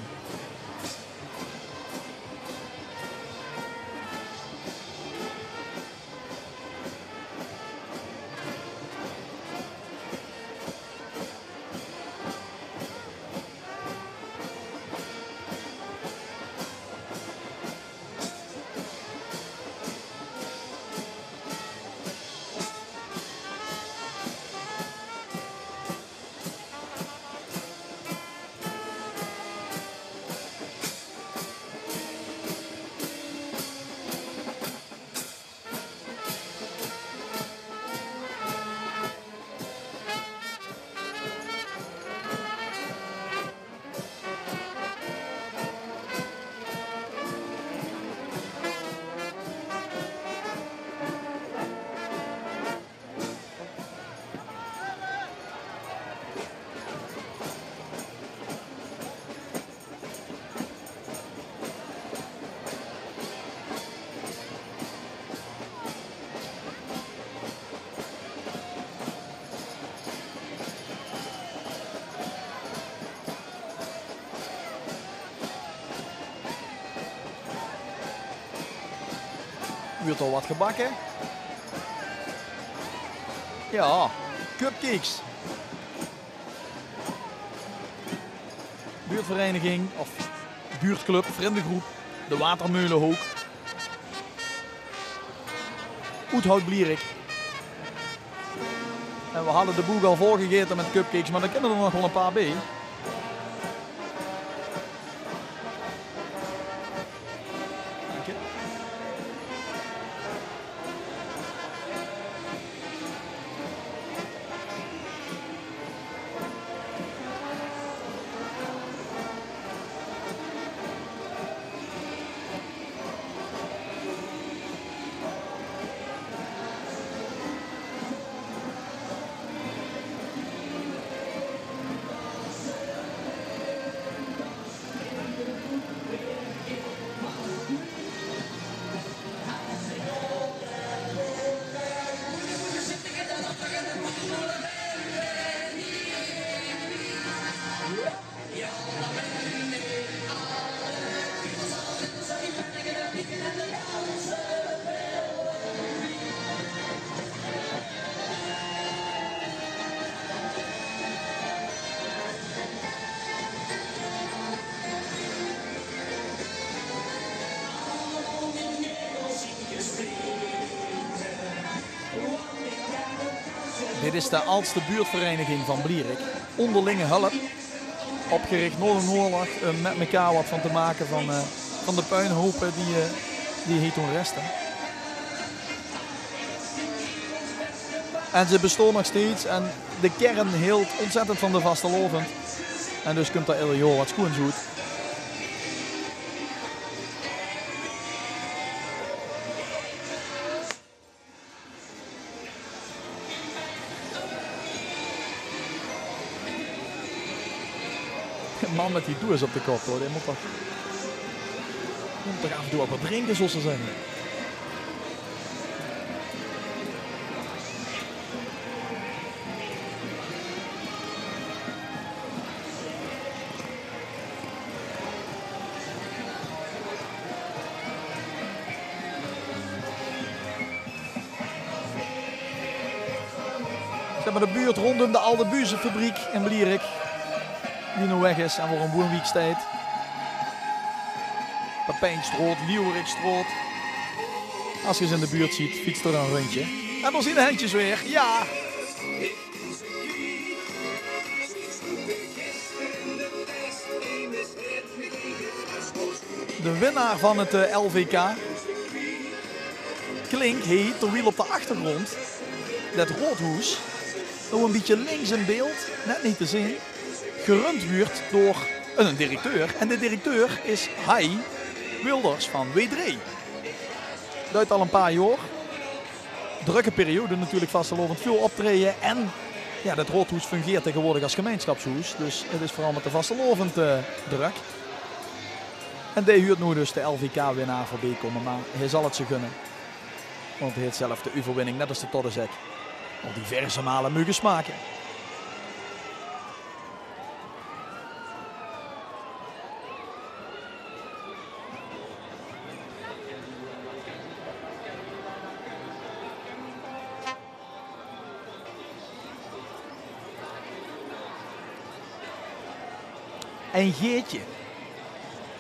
wordt al wat gebakken. Ja, cupcakes. Buurtvereniging of buurtclub, vriendengroep, de Watermeulenhoek. Oethout Blierik. En we hadden de boeg al volgegeten met cupcakes, maar dan kunnen er nog wel een paar bij. Dank je. Dit is de oudste buurtvereniging van Blierik. Onderlinge hulp. Opgericht na de oorlog met elkaar wat van te maken van de puinhopen die hier toen resten. En ze bestaan nog steeds en de kern hield ontzettend van de vastelovend. En dus komt daar ieder jaar wat schoens uit. Een man met die doers op de kop hoor, die moet toch af en toe ook wat drinken zoals ze zeggen. Ze hebben de buurt rondom de Alde Buzenfabriek in Blierik. Die nu weg is en voor een woonweekstijd. Papijnstraat, Liewerikstraat. Als je ze in de buurt ziet, fietst er een rondje. En dan zien de handjes weer. Ja! De winnaar van het LVK. Klink heet, terwijl op de achtergrond, dat roodhoes, nog een beetje links in beeld, net niet te zien, gerund wordt door een directeur. En de directeur is Hai Wilders van W3. Duidt al een paar jaar. Drukke periode natuurlijk vastelovend, veel optreden. En ja, dat roodhoes fungeert tegenwoordig als gemeenschapshoes. Dus het is vooral met de vastelovend druk. En die huurt nu dus de LVK-winnaar voorbij komen. Maar hij zal het ze gunnen. Want hij heeft zelf de overwinning, net als de Toddezek, al diverse malen mogen smaken. Een geetje.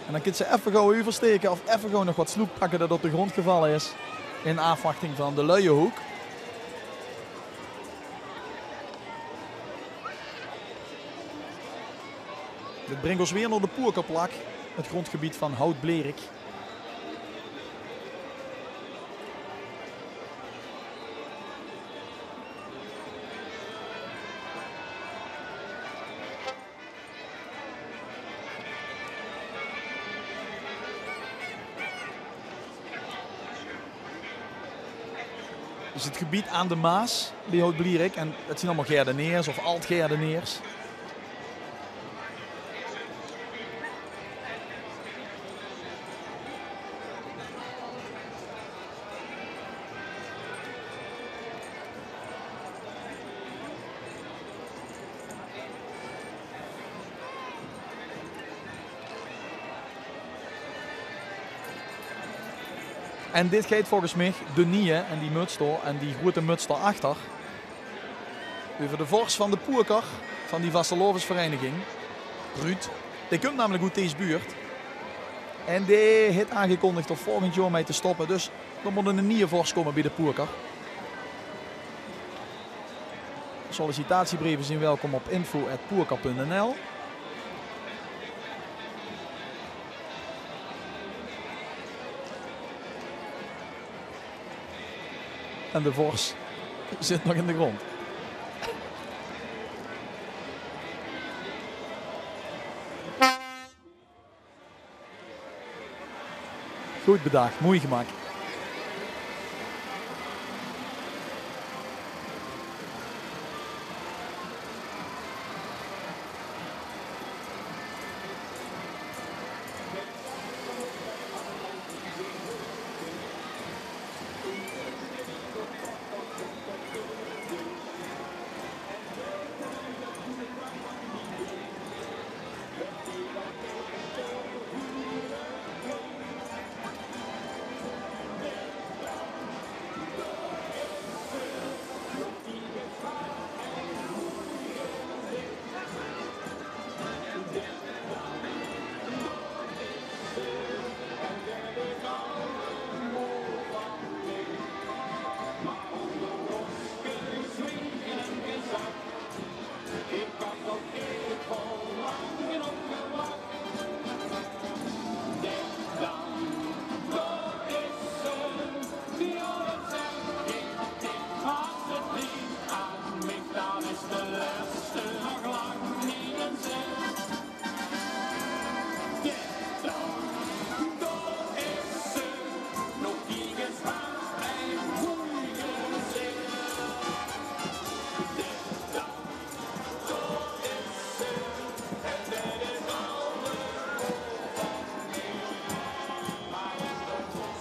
En dan kunt ze even gauw oversteken of even gauw nog wat sloep pakken dat op de grond gevallen is. In afwachting van de luiehoek. Dit brengt ons weer naar de Poerkerplak. Het grondgebied van Hout Blerik. Dus het gebied aan de Maas bij Hout Blierik. En het zijn allemaal Gerdeneers of Alt-Gerdeneers. En dit gaat volgens mij de nieuwe en die muts daar en die grote muts daarachter. Over de vorst van de Poerkar, van die vastelovensvereniging. Ruud, die komt namelijk uit deze buurt. En die heeft aangekondigd om volgend jaar mee te stoppen. Dus er moet een nieuwe vorst komen bij de Poerkar. Sollicitatiebrieven zijn welkom op info@poerkar.nl. En de vorst zit nog in de grond. Goed bedacht, mooi gemaakt.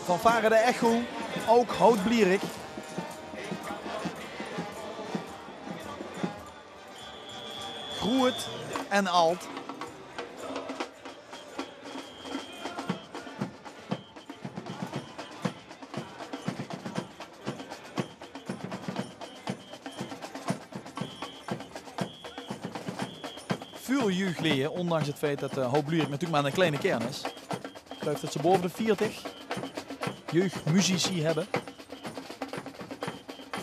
Fanfare de Echo, ook Hout-Blierik. Groeit en alt. Veel jeugdleden, ondanks het feit dat Hout-Blierik natuurlijk maar een kleine kern is. Ik geloof dat ze boven de 40 jeugdmuzici hebben.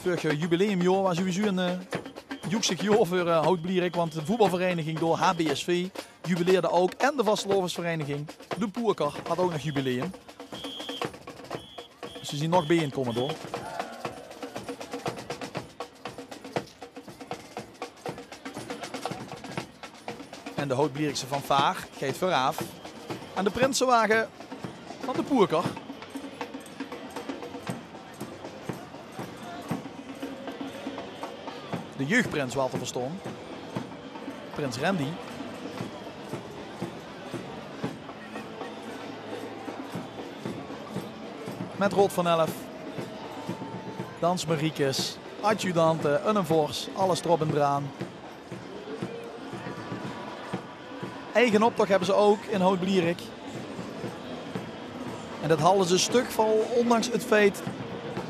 Vorig jubileumjaar was sowieso een joeksig jaar voor Hout-Blierik, want de voetbalvereniging door HBSV jubileerde ook en de vastelovensvereniging, de Poerkar, had ook nog jubileum. Dus ze zien nog bijeenkomen door. En de Hout-Blierikse fanfare gaat vooraf aan de prinsenwagen van de Poerkar. De jeugdprins wel te verstaan. Prins Randy. Met Rot van Elf. Dans Mariekes. Adjudanten. Een Vors. Alles erop en eraan. Eigen optocht hebben ze ook in Hout-Blierik. En dat halen ze stuk vol, ondanks het feit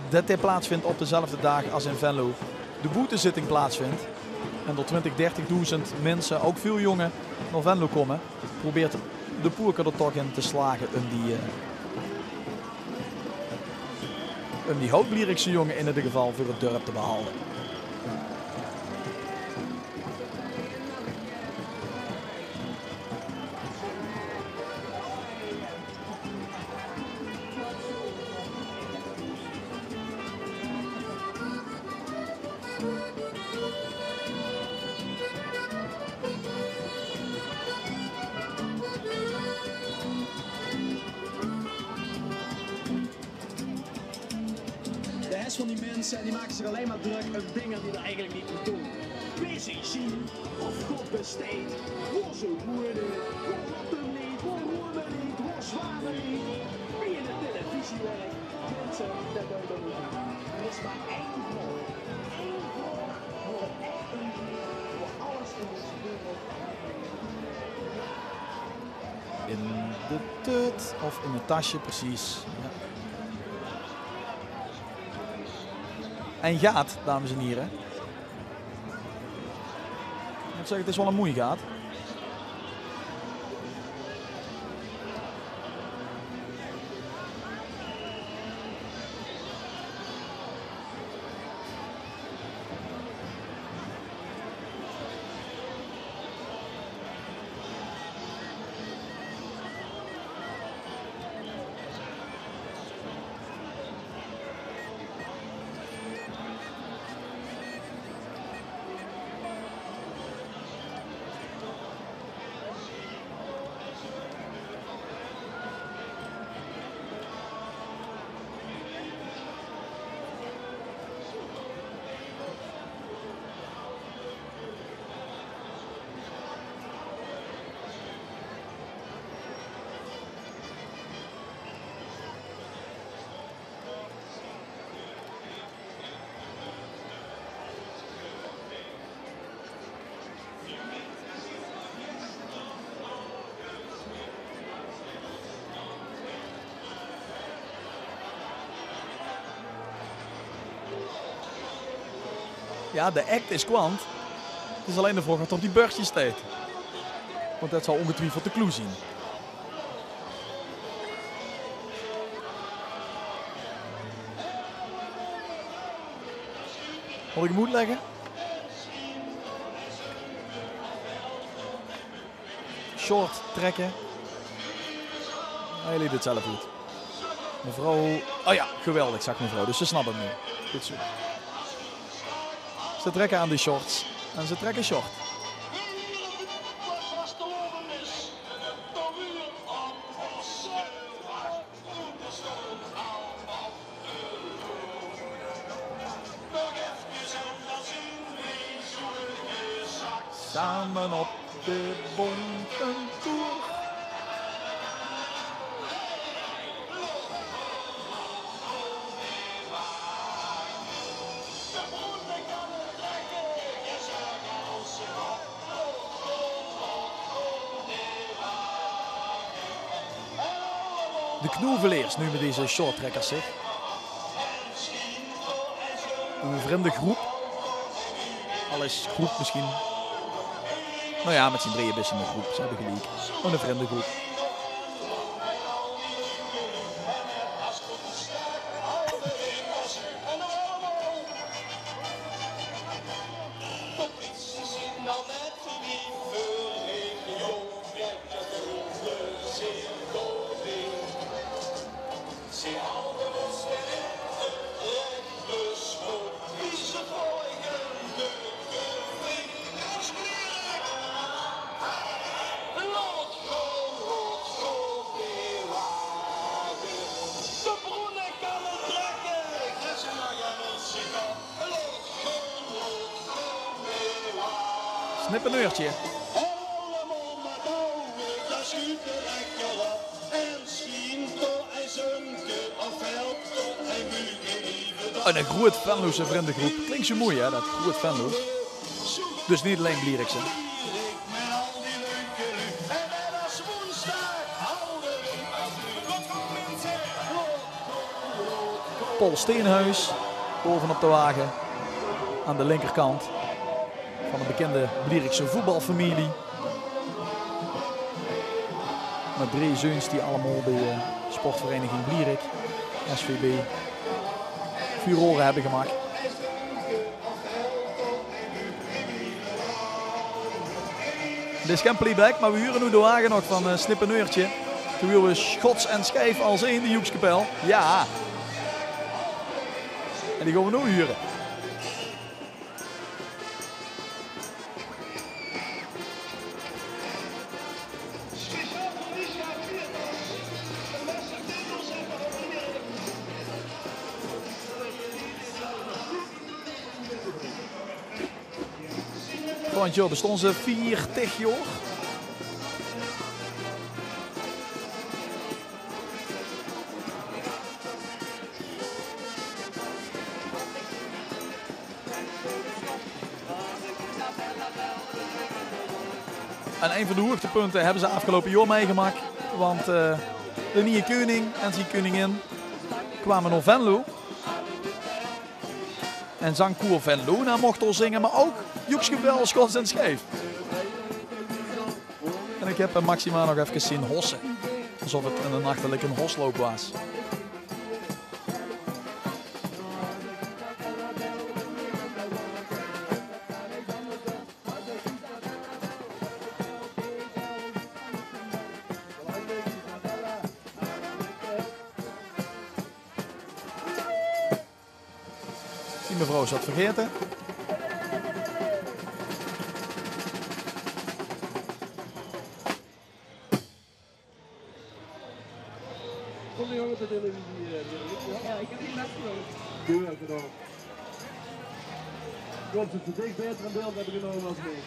dat dit plaatsvindt op dezelfde dag als in Venlo de boetezitting plaatsvindt. En door 20.000-30.000 mensen, ook veel jongen, naar Venlo komen. Probeert de Poerkar er toch in te slagen om die Hout-Blierikse jongen in ieder geval voor het dorp te behouden. De rest van die mensen die maken zich alleen maar druk op dingen die er eigenlijk niet toe doen. PCC of God besteed, waar zo moeilijk, waar wat hem niet, waar roer me niet, waar zwaar me niet. Wie in de televisie werkt, mensen, dat doen we niet. Er is maar één vorm voor het echt een voor alles in deze wereld. In de tut of in het tasje, precies. Ja. en gaat, dames en heren. Ik moet zeggen, het is wel een moeie gaat. Ja, de act is kwant. Het is alleen de vraag wat op die beursje staat. Want dat zal ongetwijfeld de clue zien. Moet ik hem uitleggen? Short trekken. Hij liet het zelf goed. Mevrouw... Oh ja, geweldig, zag mevrouw. Dus ze snapt het nu. Goed zo. Ze trekken aan die shorts. En ze trekken short. Samen op de Bonkentour. De knoeveleers nu met deze shorttrekkers zich. Een vreemde groep. Alles groep misschien. Nou ja, met z'n drieën best een groep. Ze hebben gelijk. Gewoon een vreemde groep. Snip een uurtje. En een groot Venloze vriendengroep. Klinkt zo mooi hè, dat groot Venlo. Dus niet alleen Blierikse. Paul Steenhuis, bovenop de wagen. Aan de linkerkant. Van een bekende Blierikse voetbalfamilie. Met 3 zoons die allemaal bij sportvereniging Blierik, SVB, furoren hebben gemaakt. Dit is geen playback, maar we huren nu de wagen nog van Snippeneurtje. Toen huren we schots en schijf als één, de Joekskapel. Ja. En die gaan we nu huren. Want joh, bestond ze 40 jaar. En een van de hoogtepunten hebben ze afgelopen jaar meegemaakt. Want de nieuwe koning en zijn koningin kwamen naar Venlo. En zangkoor van Luna mocht al zingen, maar ook Joekskebel, Schots en Scheef. En ik heb Maxima nog even zien hossen. Alsof het een nachtelijk een hosloop was. Die mevrouw zat vergeten. Kom de jongen op de televisie. Ja, ik heb die les genomen. Doe het gedaan. Komt het te dicht beter in beeld hebben genomen als mee.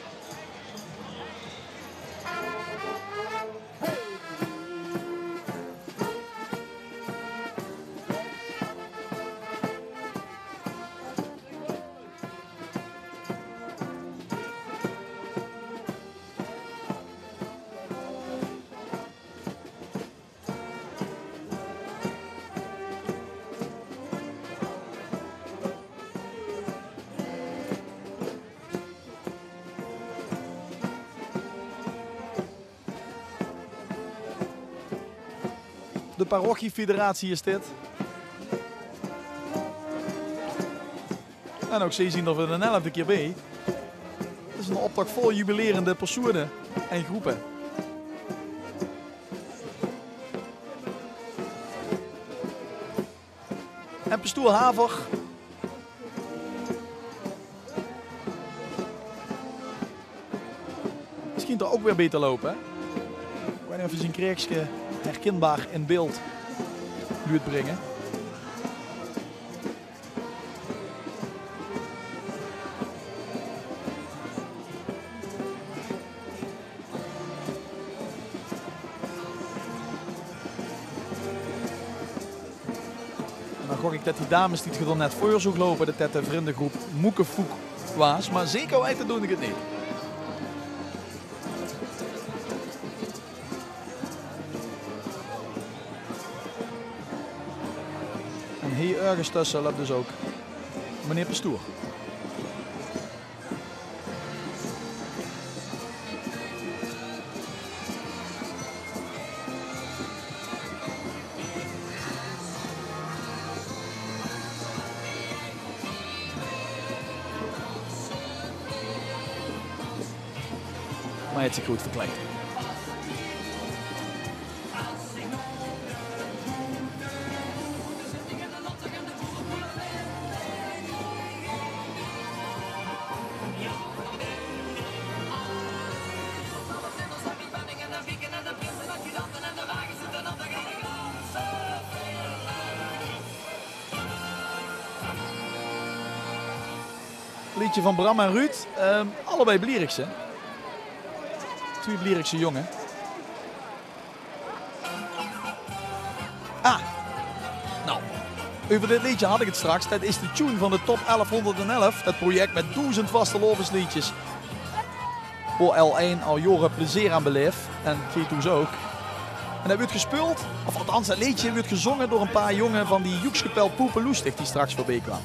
De parochiefederatie is dit. En ook ze zien dat we er een 11e keer bij. Het is een optocht vol jubilerende personen en groepen. En pastoor Haver. Misschien er ook weer beter lopen. Hè? Ik weet niet of je zijn kreegske herkenbaar in beeld luurt brengen. En dan gok ik dat die dames die het er net voor zoek lopen, dat de vriendengroep Moekefoek was, maar zeker weten doe ik het niet. Hier ergens tussen loopt dus ook meneer Pastoor. Maar het is goed verkleed. Liedje van Bram en Ruud, allebei Blierikse. Twee Blierikse jongen. Ah, nou, over dit liedje had ik het straks. Dat is de tune van de Top 1111. Het project met 1000 vaste lovensliedjes. Voor L1 al jaren plezier aan beleef. En G2's ook. En dat wordt gespeeld, of althans dat liedje wordt gezongen door een paar jongen van die Joekskapel Poepeloestig die straks voorbij kwam.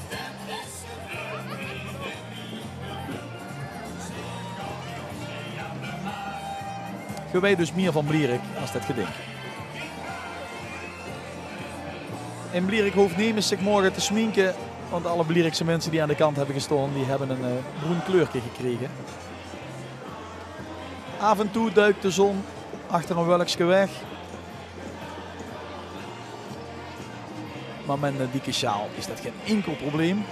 Je weet dus meer van Blierik als dat gedink. In Blierik hoeft niemand zich morgen te sminken, want alle Blierikse mensen die aan de kant hebben gestaan, die hebben een groen kleurtje gekregen. Af en toe duikt de zon achter een wolkje weg. Maar met een dikke sjaal is dat geen enkel probleem.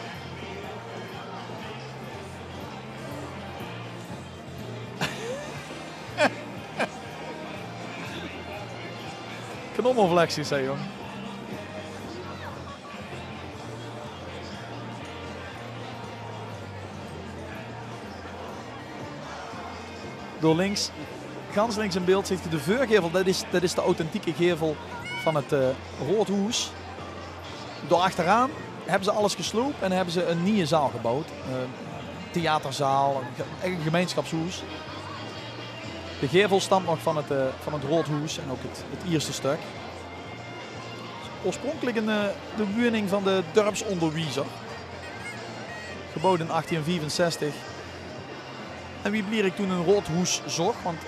Knommelflexies, hè jong. Door links, gans links in beeld, ziet u de veurgevel. Dat is de authentieke gevel van het Roodhoes. Door achteraan hebben ze alles gesloopt en hebben ze een nieuwe zaal gebouwd. Theaterzaal, een gemeenschapshoes. De gevel stamt nog van het Roodhoes en ook het eerste stuk. Oorspronkelijk de woning van de dorpsonderwijzer. Gebouwd in 1864. En wie Blierik toen een roodhoes zocht, want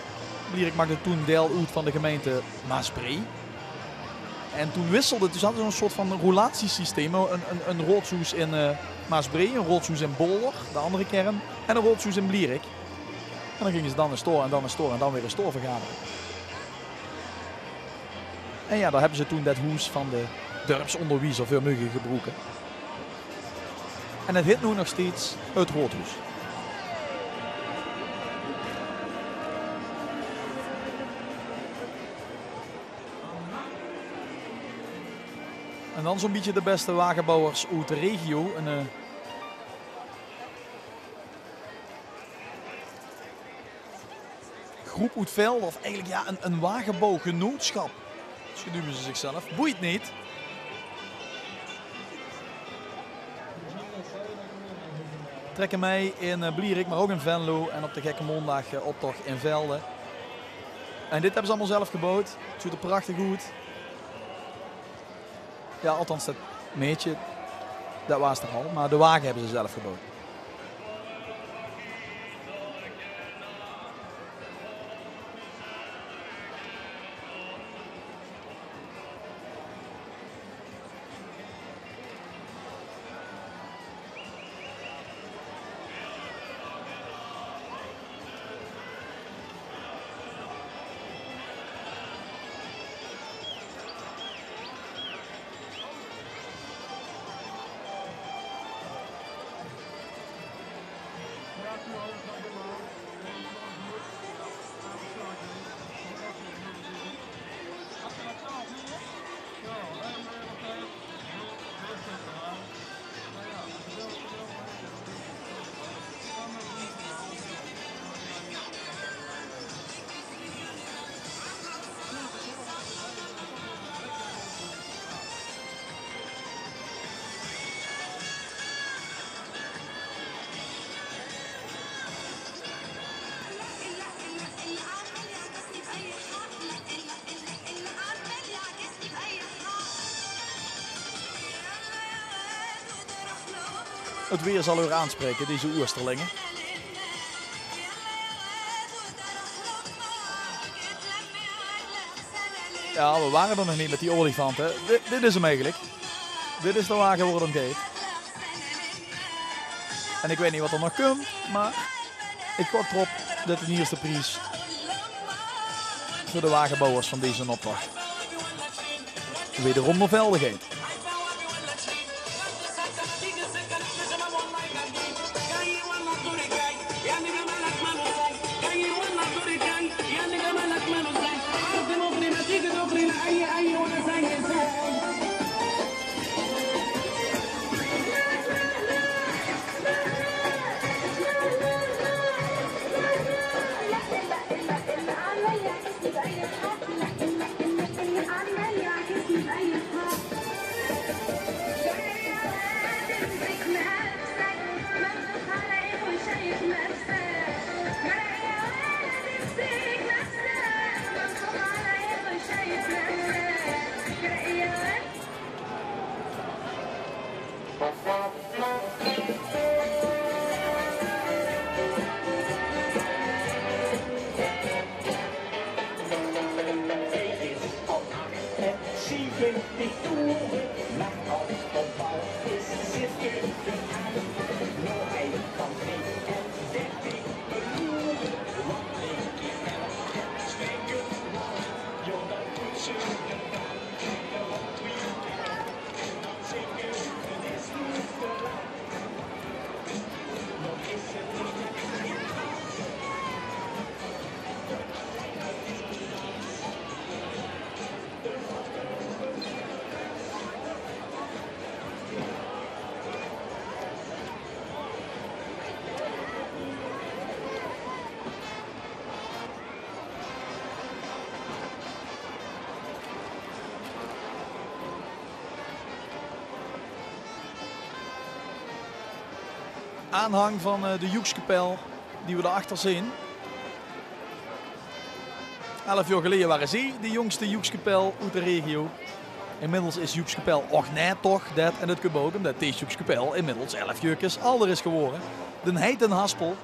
Blierik maakte toen deel uit van de gemeente Maasbree. En toen wisselde, dus hadden ze een soort van roulatiesysteem. Een roodhoes in Maasbree, een roodhoes in Bolder, de andere kern, en een roodhoes in Blierik. En dan gingen ze dan een stoor en dan een stoor en dan weer een stoor vergaderen. En ja, daar hebben ze toen dat hoes van de dorpsonderwijzer veel muggen gebroken. En het heet nu nog steeds het Roodhoes. En dan zo'n beetje de beste wagenbouwers uit de regio. Een groep uit Veld, of eigenlijk ja, een wagenbouwgenootschap. Zo noemen ze zichzelf. Boeit niet. Trekken mij in Blierik, maar ook in Venlo en op de Gekke Mondag optocht in Velde. En dit hebben ze allemaal zelf gebouwd. Het ziet er prachtig uit. Ja, althans dat meetje, dat was er al, maar de wagen hebben ze zelf gebouwd. Het weer zal u aanspreken, deze Oesterlingen. Ja, we waren er nog niet met die olifanten. Dit is hem eigenlijk. Dit is de wagen waar het om gaat. En ik weet niet wat er nog komt, maar ik gok erop dat de eerste prijs voor de wagenbouwers van deze optocht wederom naar Velde gaat. Aanhang van de Joekskapel die we daarachter zien. 11 jaar geleden waren zij de jongste Joekskapel uit de regio. Inmiddels is Joeks Kapel och net toch dat. En dat komt ook omdat deze Joeks Kapel inmiddels 11 jukjes ouder is geworden. De heet een haspel.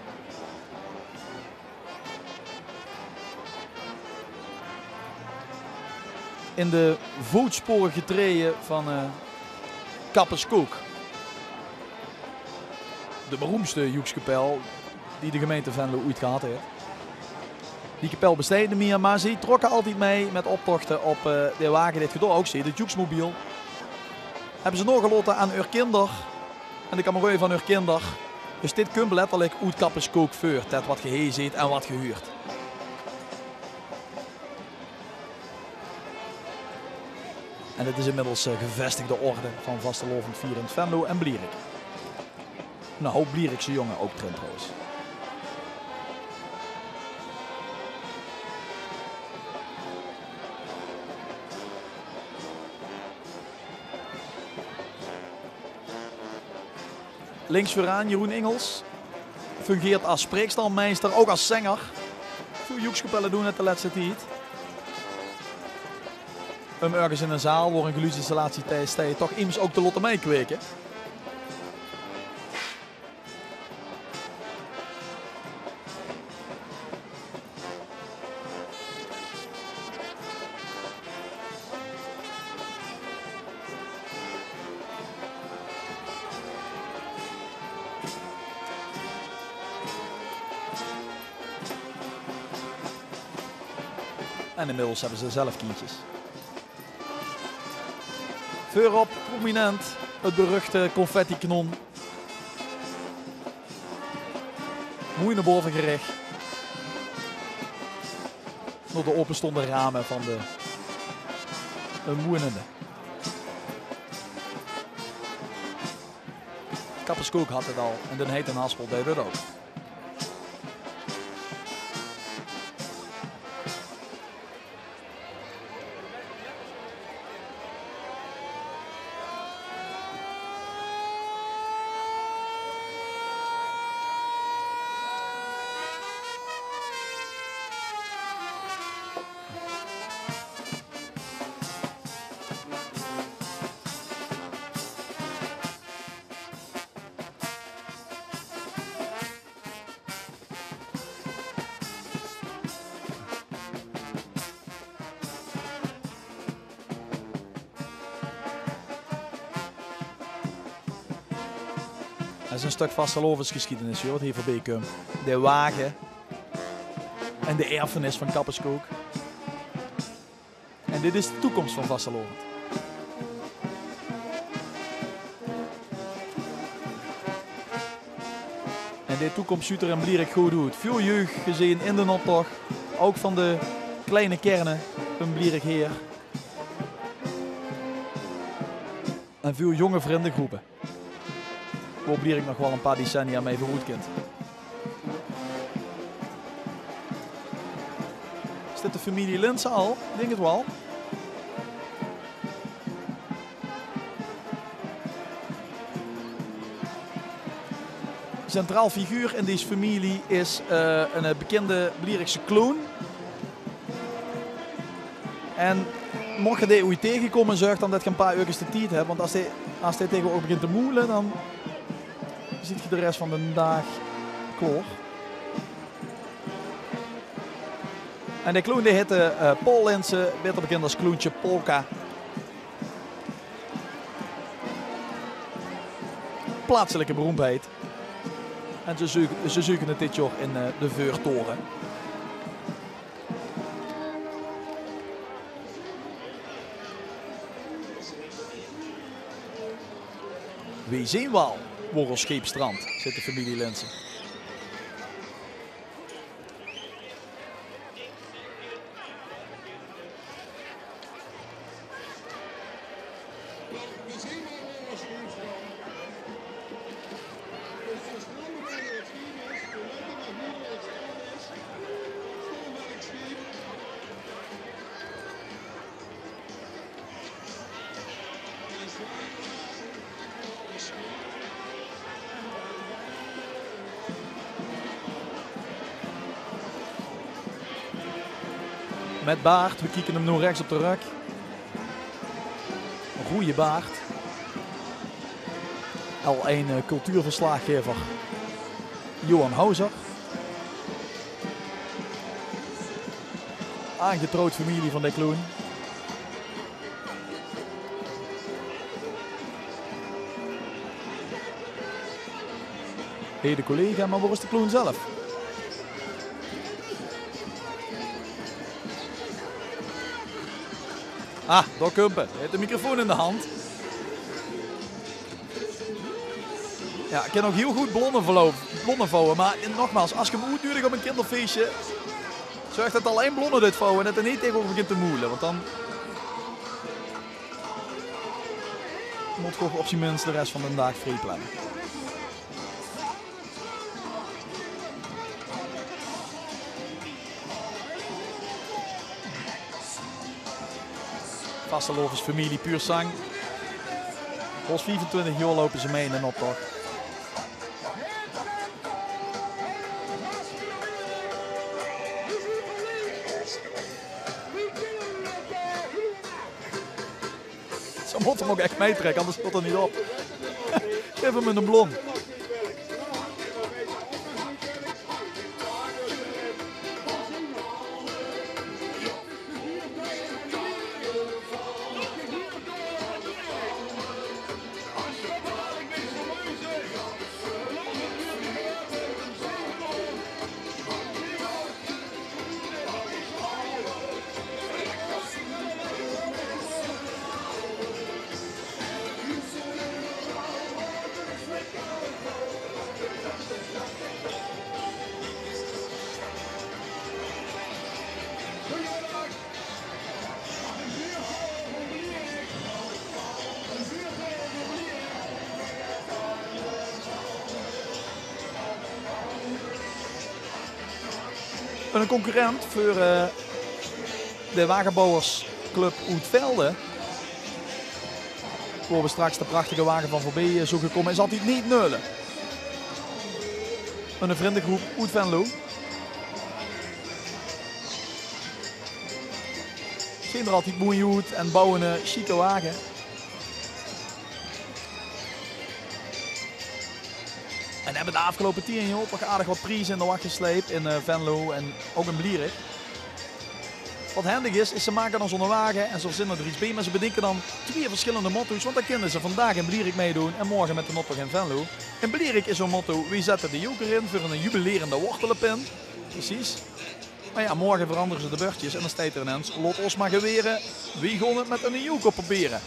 In de voetsporen getreden van Kapperskoek. De beroemdste Joeks Kapel die de gemeente Venlo ooit gehad heeft. Die kapel besteedde niet meer, maar ze trokken altijd mee met optochten op de wagen. Dit gedoe ook zie, de Joeksmobiel. Hebben ze nog gelaten aan haar kinder. En de kamerui van haar kinder. Dus dit komt letterlijk uit Kapperskoek voort. Dat wat gehezen heeft en wat gehuurd. En dit is inmiddels gevestigde orde van vastelovend vierend Venlo en Blierik. Nou, hoop Blierikse jongen ook trend trouwens. Links vooraan Jeroen Ingels. Fungeert als spreekstalmeester, ook als zanger. Veel Joekskapellen doen het de laatste tijd. Ergens in een zaal waar een geluidsinstallatie tijdens sta je toch immers ook de lotte meekweken. En inmiddels hebben ze zelf kindjes. Voorop prominent het beruchte confetti-kanon. Mooi naar boven gericht. Door de openstonden ramen van de moeiende. Kapperskoek had het al en de heet een haspel deed het ook. Dat is een stuk vastelovensgeschiedenis, wat hier voorbij komt. De wagen en de erfenis van Kapperskoek. En dit is de toekomst van vastelovend. En de toekomst ziet er in Blierik goed uit. Veel jeugd gezien in de optocht. Ook van de kleine kernen van Blierik Heer. En veel jonge vriendengroepen. Waar Blierik nog wel een paar decennia mee verwoed kent. Is dit de familie Linsen al? Ik denk het wel. Centraal figuur in deze familie is een bekende Blierikse clown. En mocht je die ooit tegenkomen, zorg dan dat je een paar uurtjes de tijd hebt. Want als hij tegenwoordig begint te moelen, dan ziet je de rest van de dag kloor. En de clown die heette Paul Linsen, beter bekend als Clowntje Polka. Plaatselijke beroemdheid. En ze zoeken het dit jaar in de Veurtoren. Wie zien we al? Worrelscheepstrand zit de familie Linsen. Met baard, we kijken hem nu rechts op de rug. goede baard. L1 cultuurverslaggever Johan Houser. Aangetrouwd familie van de Kloen. Hey, de collega, maar waar is de Kloen zelf? Ah, daar Kumpen. Hij heeft de microfoon in de hand. Ja, ik kan ook heel goed blonnen vouwen. Maar nogmaals, als je hem uitduurt op een kinderfeestje, zorg dat alleen blonnen dit vouwen en dat er niet tegenover begint te moelen. Want dan moet gewoon op zijn minst de rest van de dag vrij plannen. Vastelovers familie puur zang. Volgens 24 jaar lopen ze mee in een optocht. Ze moeten hem ook echt meetrekken, anders komt er niet op. Geef hem een blom. Een concurrent voor de wagenbouwersclub Oetvelde, waar we straks de prachtige wagen van voorbij zoeken komen, is altijd niet nullen. Een vriendengroep Oetvenlo. Zien er altijd mooi uit en bouwen een chique wagen. En hebben de afgelopen 10 jaar toch aardig wat prijzen in de wacht gesleept in Venlo en ook in Blierik. Wat handig is ze maken dan zo'n wagen en ze verzinnen er iets bij, maar ze bedenken dan 2 verschillende motto's, want dan kunnen ze vandaag in Blierik meedoen en morgen met de optocht in Venlo. In Blierik is zo'n motto, wie zetten de joker in voor een jubilerende wortelenpin. Precies. Maar ja, morgen veranderen ze de beurtjes en dan staat er ineens, lot ons maar geweren, wie gaan het met een joker proberen.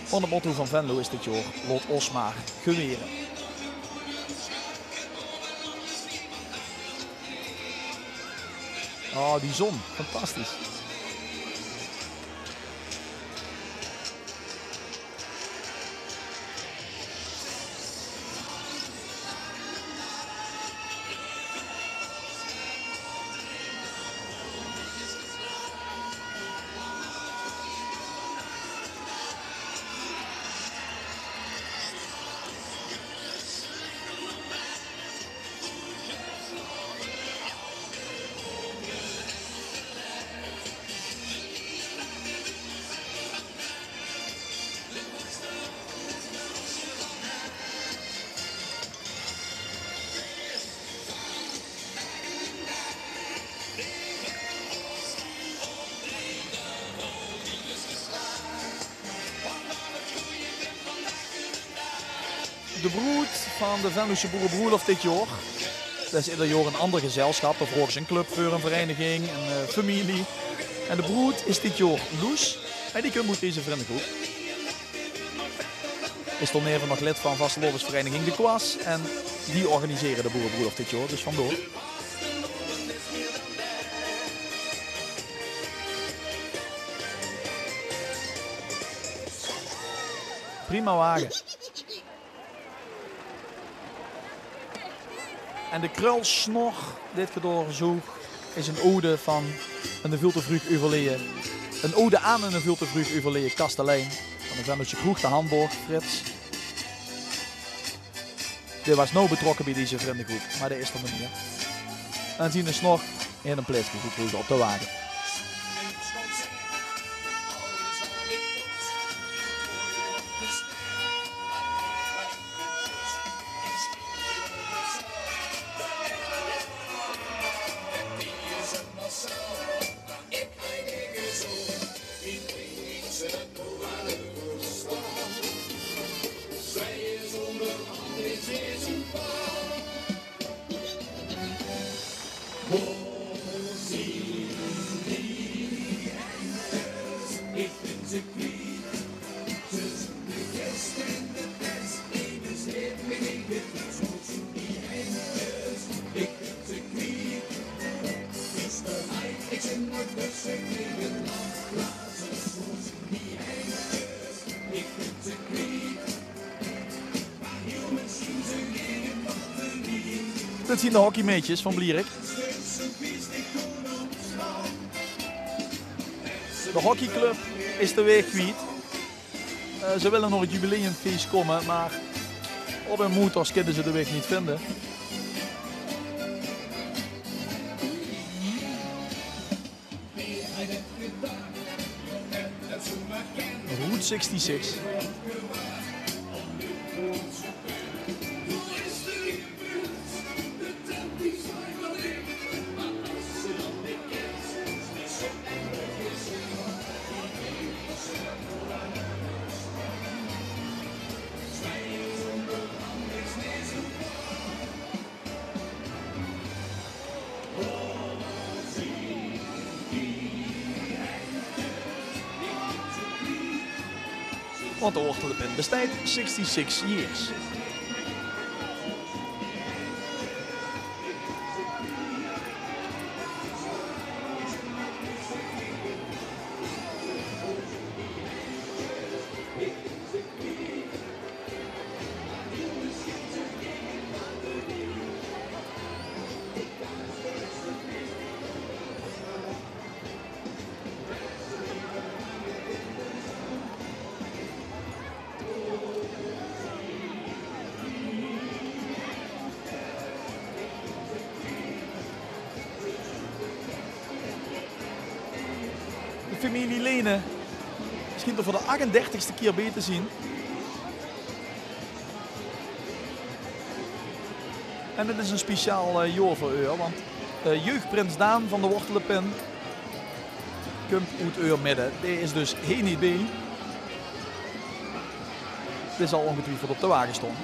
Want het motto van Venlo is dit jaar, lot ons maar geweren. Oh, die zon. Fantastisch. De broed van de Venlose Boerenbroederlof dit jaar. Dat is ieder jaar een ander gezelschap. Of ook een club voor een vereniging, een familie. En de broed is dit jaar Loes. En die komt uit deze vriendengroep. Is dan even nog lid van vastelovensvereniging De Kwas. En die organiseren de Boerenbroederlof dit jaar. Dus vandoor. Prima wagen. En de krulsnor, dit keer doorzoek, is een ode van een veel te vroeg overleden. Een ode aan een veel te vroeg overleden kastelein. Van de Venlose kroeg, de Hamburg, Frits. Die was nou betrokken bij deze vriendengroep, maar dat is er niet meer. En zien de snor in een plaatsje gekregen op de wagen. Dit zien de hockeymeetjes van Blierik. De hockeyclub is de weg kwijt. Ze willen nog het jubileumfeest komen, maar op hun motors kunnen ze de weg niet vinden. Route 66. Want de wortelpen bestaat 66 years. De familie Lene schijnt er voor de 38ste keer bij te zien. En het is een speciaal jaar voor u, want jeugdprins Daan van de Wortelenpen komt uit uw midden. Die is dus hier niet bij. Dit zal ongetwijfeld op de wagen staan.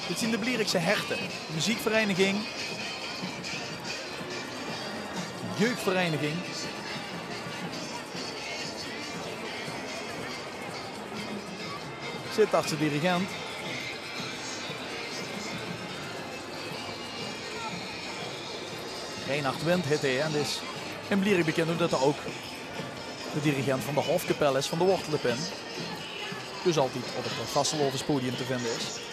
Dit zien de Blierikse Herten, muziekvereniging, jeugdvereniging. Zittartse dirigent. Reinhard Wind heet hij en is in Blierik bekend omdat hij ook de dirigent van de Hofkapel is van de Wortelenpen. Dus altijd op het Vastelovens podium te vinden is.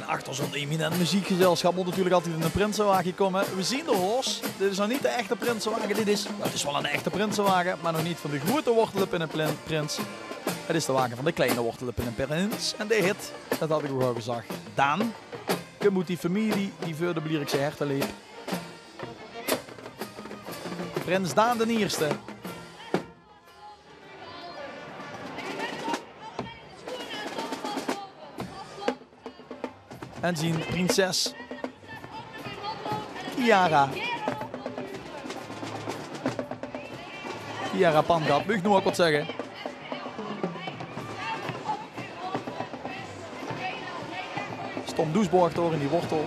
Achter zo'n eminent muziekgezelschap moet natuurlijk altijd in een prinsenwagen komen. We zien de hoos. Dit is nog niet de echte prinsenwagen. Het is wel een echte prinsenwagen, maar nog niet van de grote Wortelenpen-prins. Het is de wagen van de kleine Wortelenpen-prins. En de hit, dat had ik ook al gezegd. Daan. Je moet die familie die voor de Blierikse Herten leeft. Prins Daan de Eerste. En zien prinses Chiara. Chiara Pangat, mag ik nog wat zeggen? Tom Doesborg door in die wortel.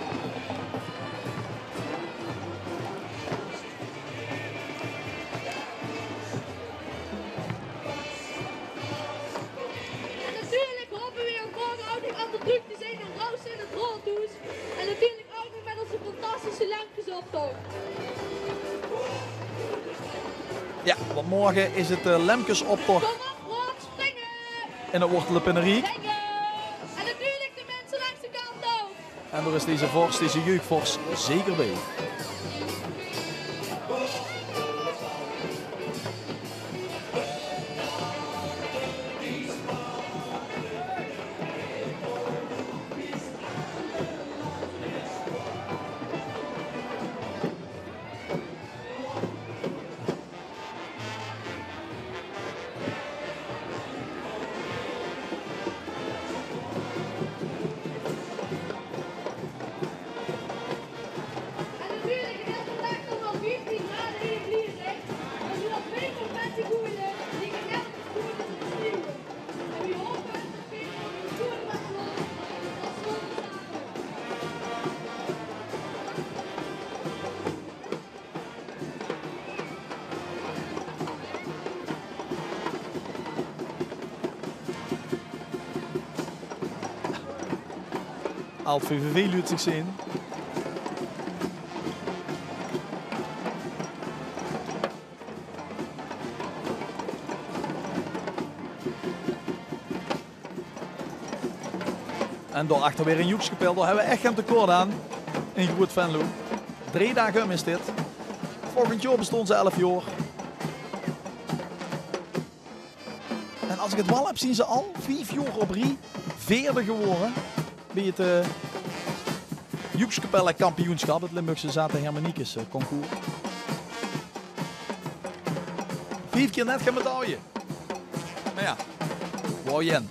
Natuurlijk hopen we weer morgen ook nog aan de druk te zijn en Roos in het roltoes. En natuurlijk ook nog met onze fantastische Lemkesoptocht. Ja, want morgen is het Lemkesoptocht. Kom op, Rob, springen! In het Wortelenpenneriek. Springen! En natuurlijk de mensen langs de kant ook. En daar is deze Vors, deze jeugdvors, zeker bij. En natuurlijk is het vandaag nog wel 14 graden in het Vlierenzicht. Dus we dat weet nog met die koeien die geweldig goed is te sturen. En we hopen dat Peter van de koeien met ons als volgende samen. Alt VVV luurt zich in. En daarachter weer een Joekskapel. Daar hebben we echt geen tekort aan. In Groot Venlo. 3 dagen is dit. Volgend jaar bestond ze 11 jaar. En als ik het wel heb, zien ze al 5 jaar op rij veerder geworden. Bij het Joekskapelle kampioenschap. Het Limburgse Zaterhermaniekes concours. 5 keer net geen medaille. Maar ja, wou je.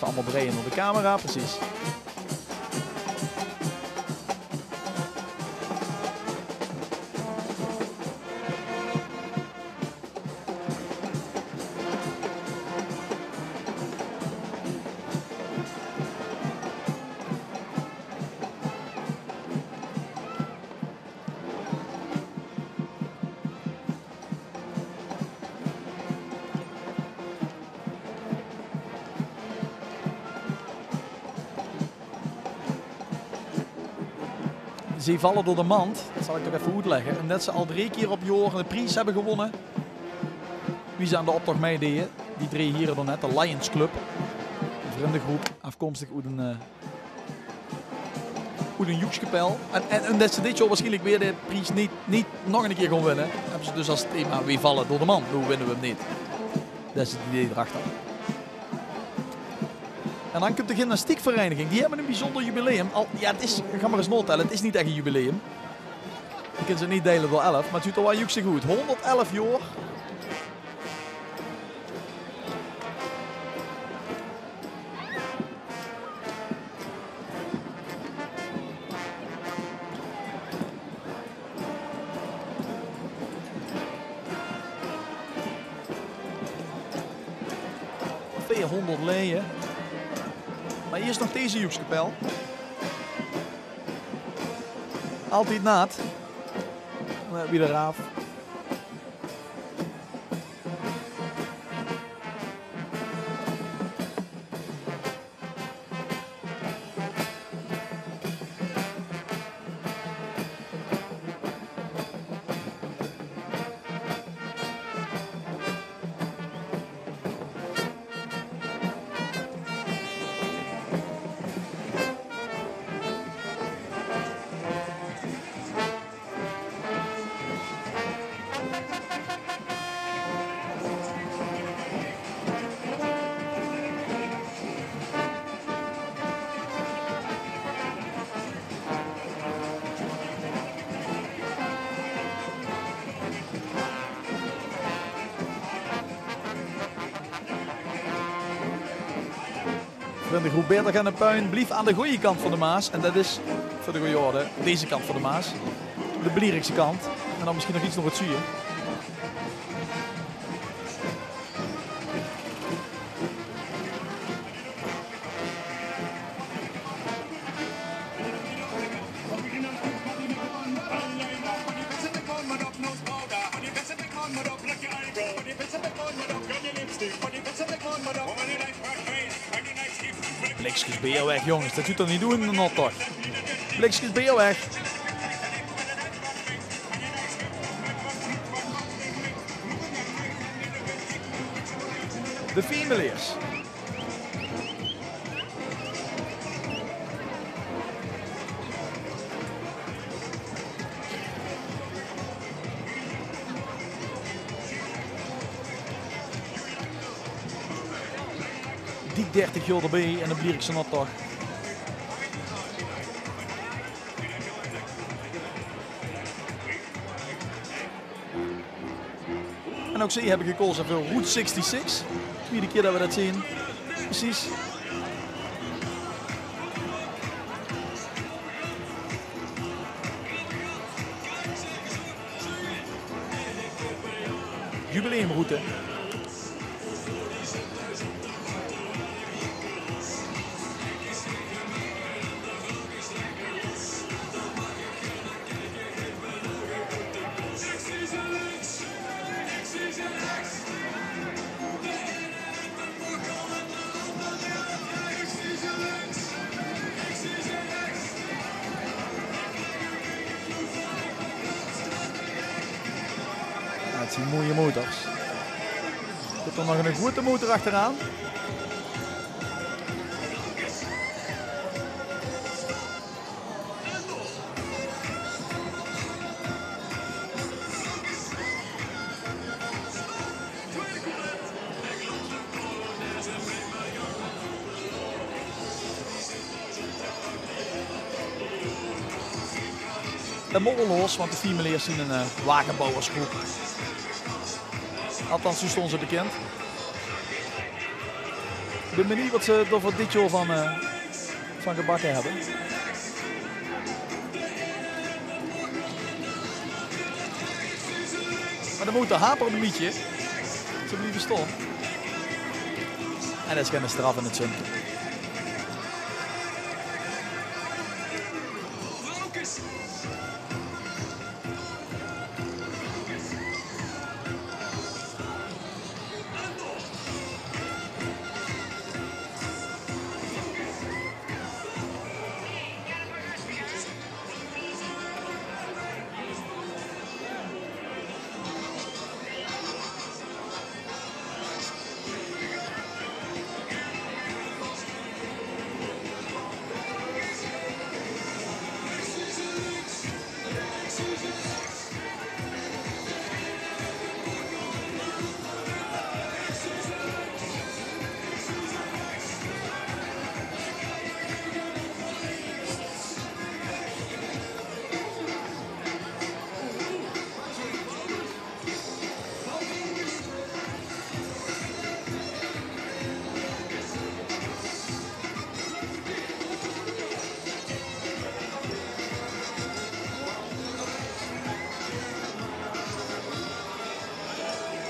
Allemaal breien door de camera, precies. Ze vallen door de mand, dat zal ik toch even uitleggen. En dat ze al 3 keer op jaar de prijs hebben gewonnen. Wie ze aan de optocht meededen. Die 3 hier dan net, de Lions Club. Een vriendengroep, afkomstig uit een Joekskapel. En dat ze dit jaar waarschijnlijk weer de prijs niet nog een keer gaan winnen. Hebben ze dus als thema, wie vallen door de mand, hoe winnen we hem niet. Dat is het idee erachter. En dan komt de gymnastiekvereniging. Die hebben een bijzonder jubileum. Ja, het is, ga maar eens notellen. Het is niet echt een jubileum. Je kunt ze niet delen door 11. Maar het ziet er wel juist goed. 111 jaar. ...200 leden. Maar hier is nog deze Joekskapel. Altijd naad. Wie de raaf. Van de groep Beter gaan de Puin blief aan de goede kant van de Maas. En dat is voor de goede orde deze kant van de Maas. De Blierikse kant. En dan misschien nog iets nog het zuur. Blikskes ben je weg, jongens. Dat doet er niet doen dan toch. Blikskes ben je weg. De Femeliers. Die 30 gulden erbij en de Blierikse not toch. En ook ze hebben gekozen voor Route 66. Tweede keer dat we dat zien. Precies. Jubileumroute. Het zijn mooie motors. Zit er nog een goede motor achteraan. De modderloos, want de Femeliers zien een wagenbouwersgroep. Althans, zo stonden ze bekend. Ik ben benieuwd wat ze er voor dit jaar van gebakken hebben. Maar de motor hapert een beetje. Ze blijven staan. En dat is geen straf in het zin.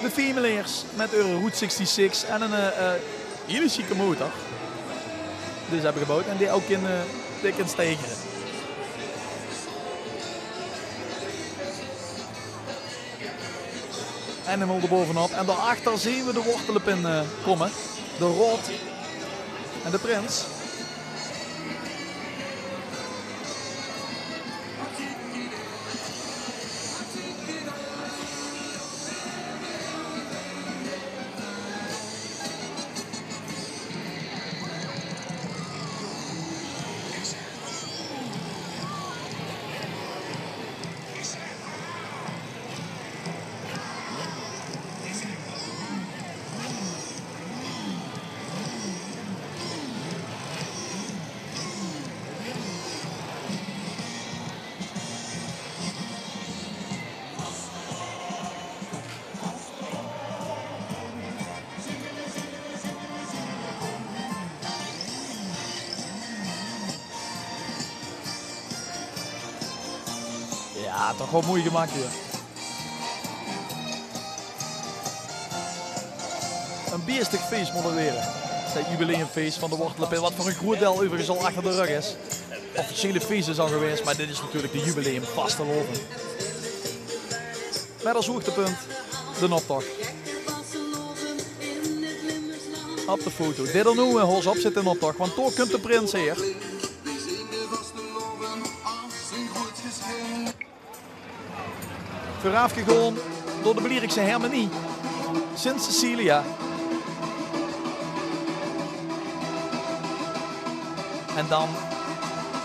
De Femeliers met een Route 66 en een hele chique motor. Dus hebben gebouwd en die ook in stegeren. En hem er bovenop. En daarachter zien we de wortelenpin komen. De Rood en de Prins. Ja, toch wel mooi gemaakt hier. Een beestig feest moet het weer. Het jubileumfeest van de Wortelenpin. Wat voor een groot deel overigens al achter de rug is. Officiële feest is al geweest, maar dit is natuurlijk de jubileum vasteloven. Met als hoogtepunt de optocht. Op de foto. Dit er nu hols op zit in de optocht, want toch kunt de prins hier. Vooraf gegaan door de Blierikse Hermanie. Sint Cecilia. En dan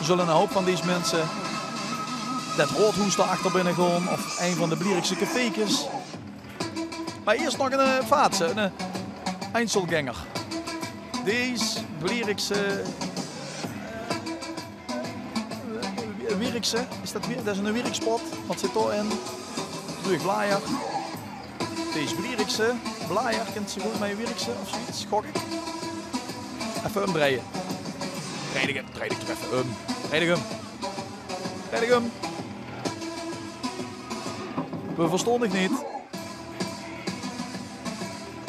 zullen een hoop van deze mensen dat roodhoes daarachter binnen gaan of een van de Blierikse cafékes. Maar eerst nog een vaatse, een Einzelganger. Deze Blierikse Wierikse, dat is een Wierikspot. Wat zit erin? Terug Blaaier. Deze Blierikse, Blaaier, kent ze goed met Wierikse of zoiets, gok ik. Even umbreien. Rijd ik er even Rijd ik hem. We verstonden het niet.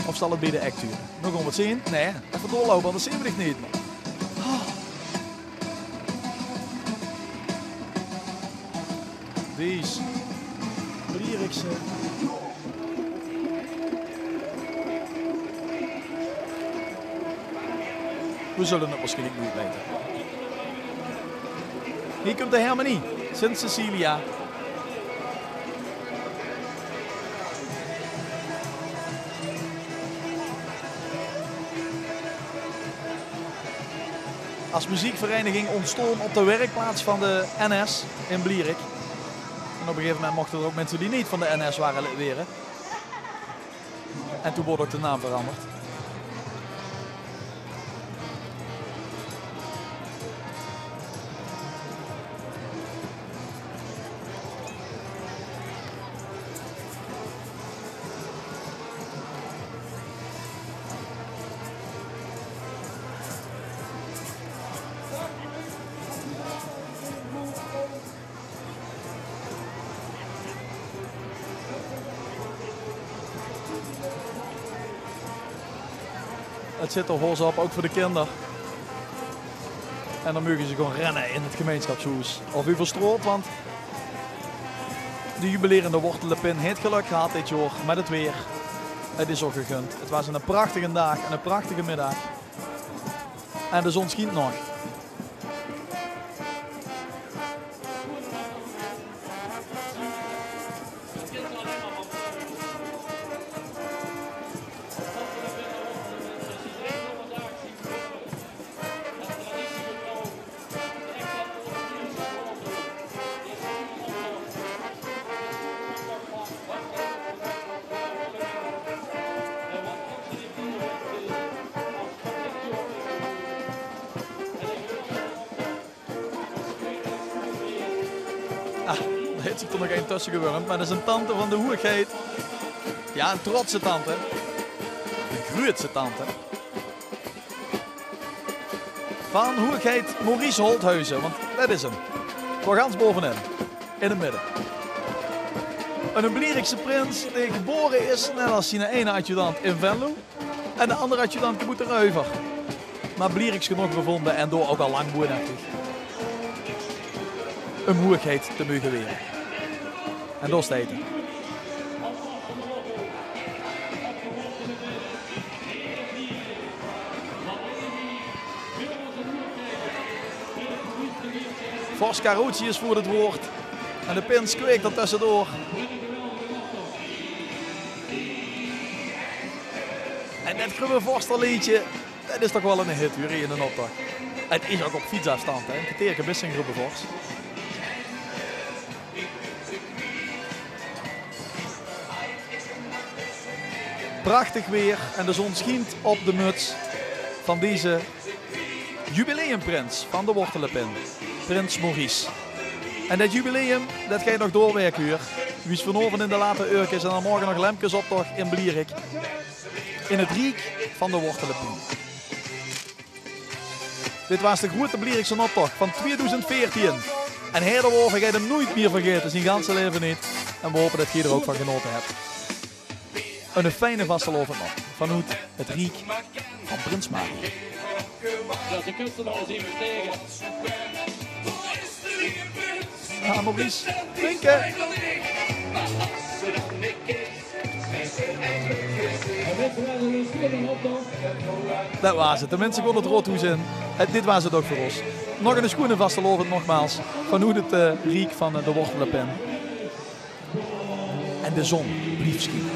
Of zal het bij de act duren? Nog om wat zien? Nee, even doorlopen, anders zien we het niet. Deze Blierikse. We zullen het waarschijnlijk niet weten. Hier komt de Hermanie, Sint Cecilia. Als muziekvereniging ontstonden op de werkplaats van de NS in Blierik. En op een gegeven moment mochten er ook mensen die niet van de NS waren leren. En toen wordt ook de naam veranderd. Het zit er hoors op, ook voor de kinderen. En dan mogen ze gewoon rennen in het gemeenschapshuis. Of u verstroopt, want de jubilerende Wortelenpin heeft geluk gehad dit jaar met het weer. Het is ook gegund. Het was een prachtige dag en een prachtige middag. En de zon schijnt nog. Er heeft zich er nog één tussen gewurmd, maar dat is een tante van de hoeigheid. Ja, een trotse tante. Een grootse tante. Van hoeigheid Maurice Holthuizen, want dat is hem. Voor gans bovenin, in het midden. Een Blierikse prins die geboren is, net als zijn ene adjudant in Venlo. En de andere adjudant moet de Ruiver. Maar Blieriks genoeg bevonden en door ook al lang woonachtig. Een moeilijkheid te mogen weren. En dat staat het. Vos Carucci is voor het woord. En de pins kweekt er tussendoor. En dit Grubbe Vorsterliedje, dat is toch wel een hit weer in een optocht. Het is ook op fietsafstand, hè. Een keer best een Grubbe Vors. Prachtig weer en de zon schijnt op de muts van deze jubileumprins van de Wortelenpin, Prins Maurice. En dat jubileum, dat gaat nog doorwerken hier. Wie is vanavond in de late uurtjes en dan morgen nog Lemkes optocht in Blierik. In het Riek van de Wortelenpin. Dit was de grote Blierikse optocht van 2014. En Herderwoven gaat hem nooit meer vergeten, zijn ganse leven niet. En we hopen dat je er ook van genoten hebt. Een fijne vastelovend nog, vanuit het Riek van Prins Mario. Ja, de kunstenaar is even tegen. Ja, Maurice, drinken! En dit was een speling op nog. Dat was het. De mensen konden het roodhoes in. Dit was het ook voor ons. Nog een schoenen vastelovend nogmaals. Vanuit het Riek van de Wortelenpen. En de zon blief schieten.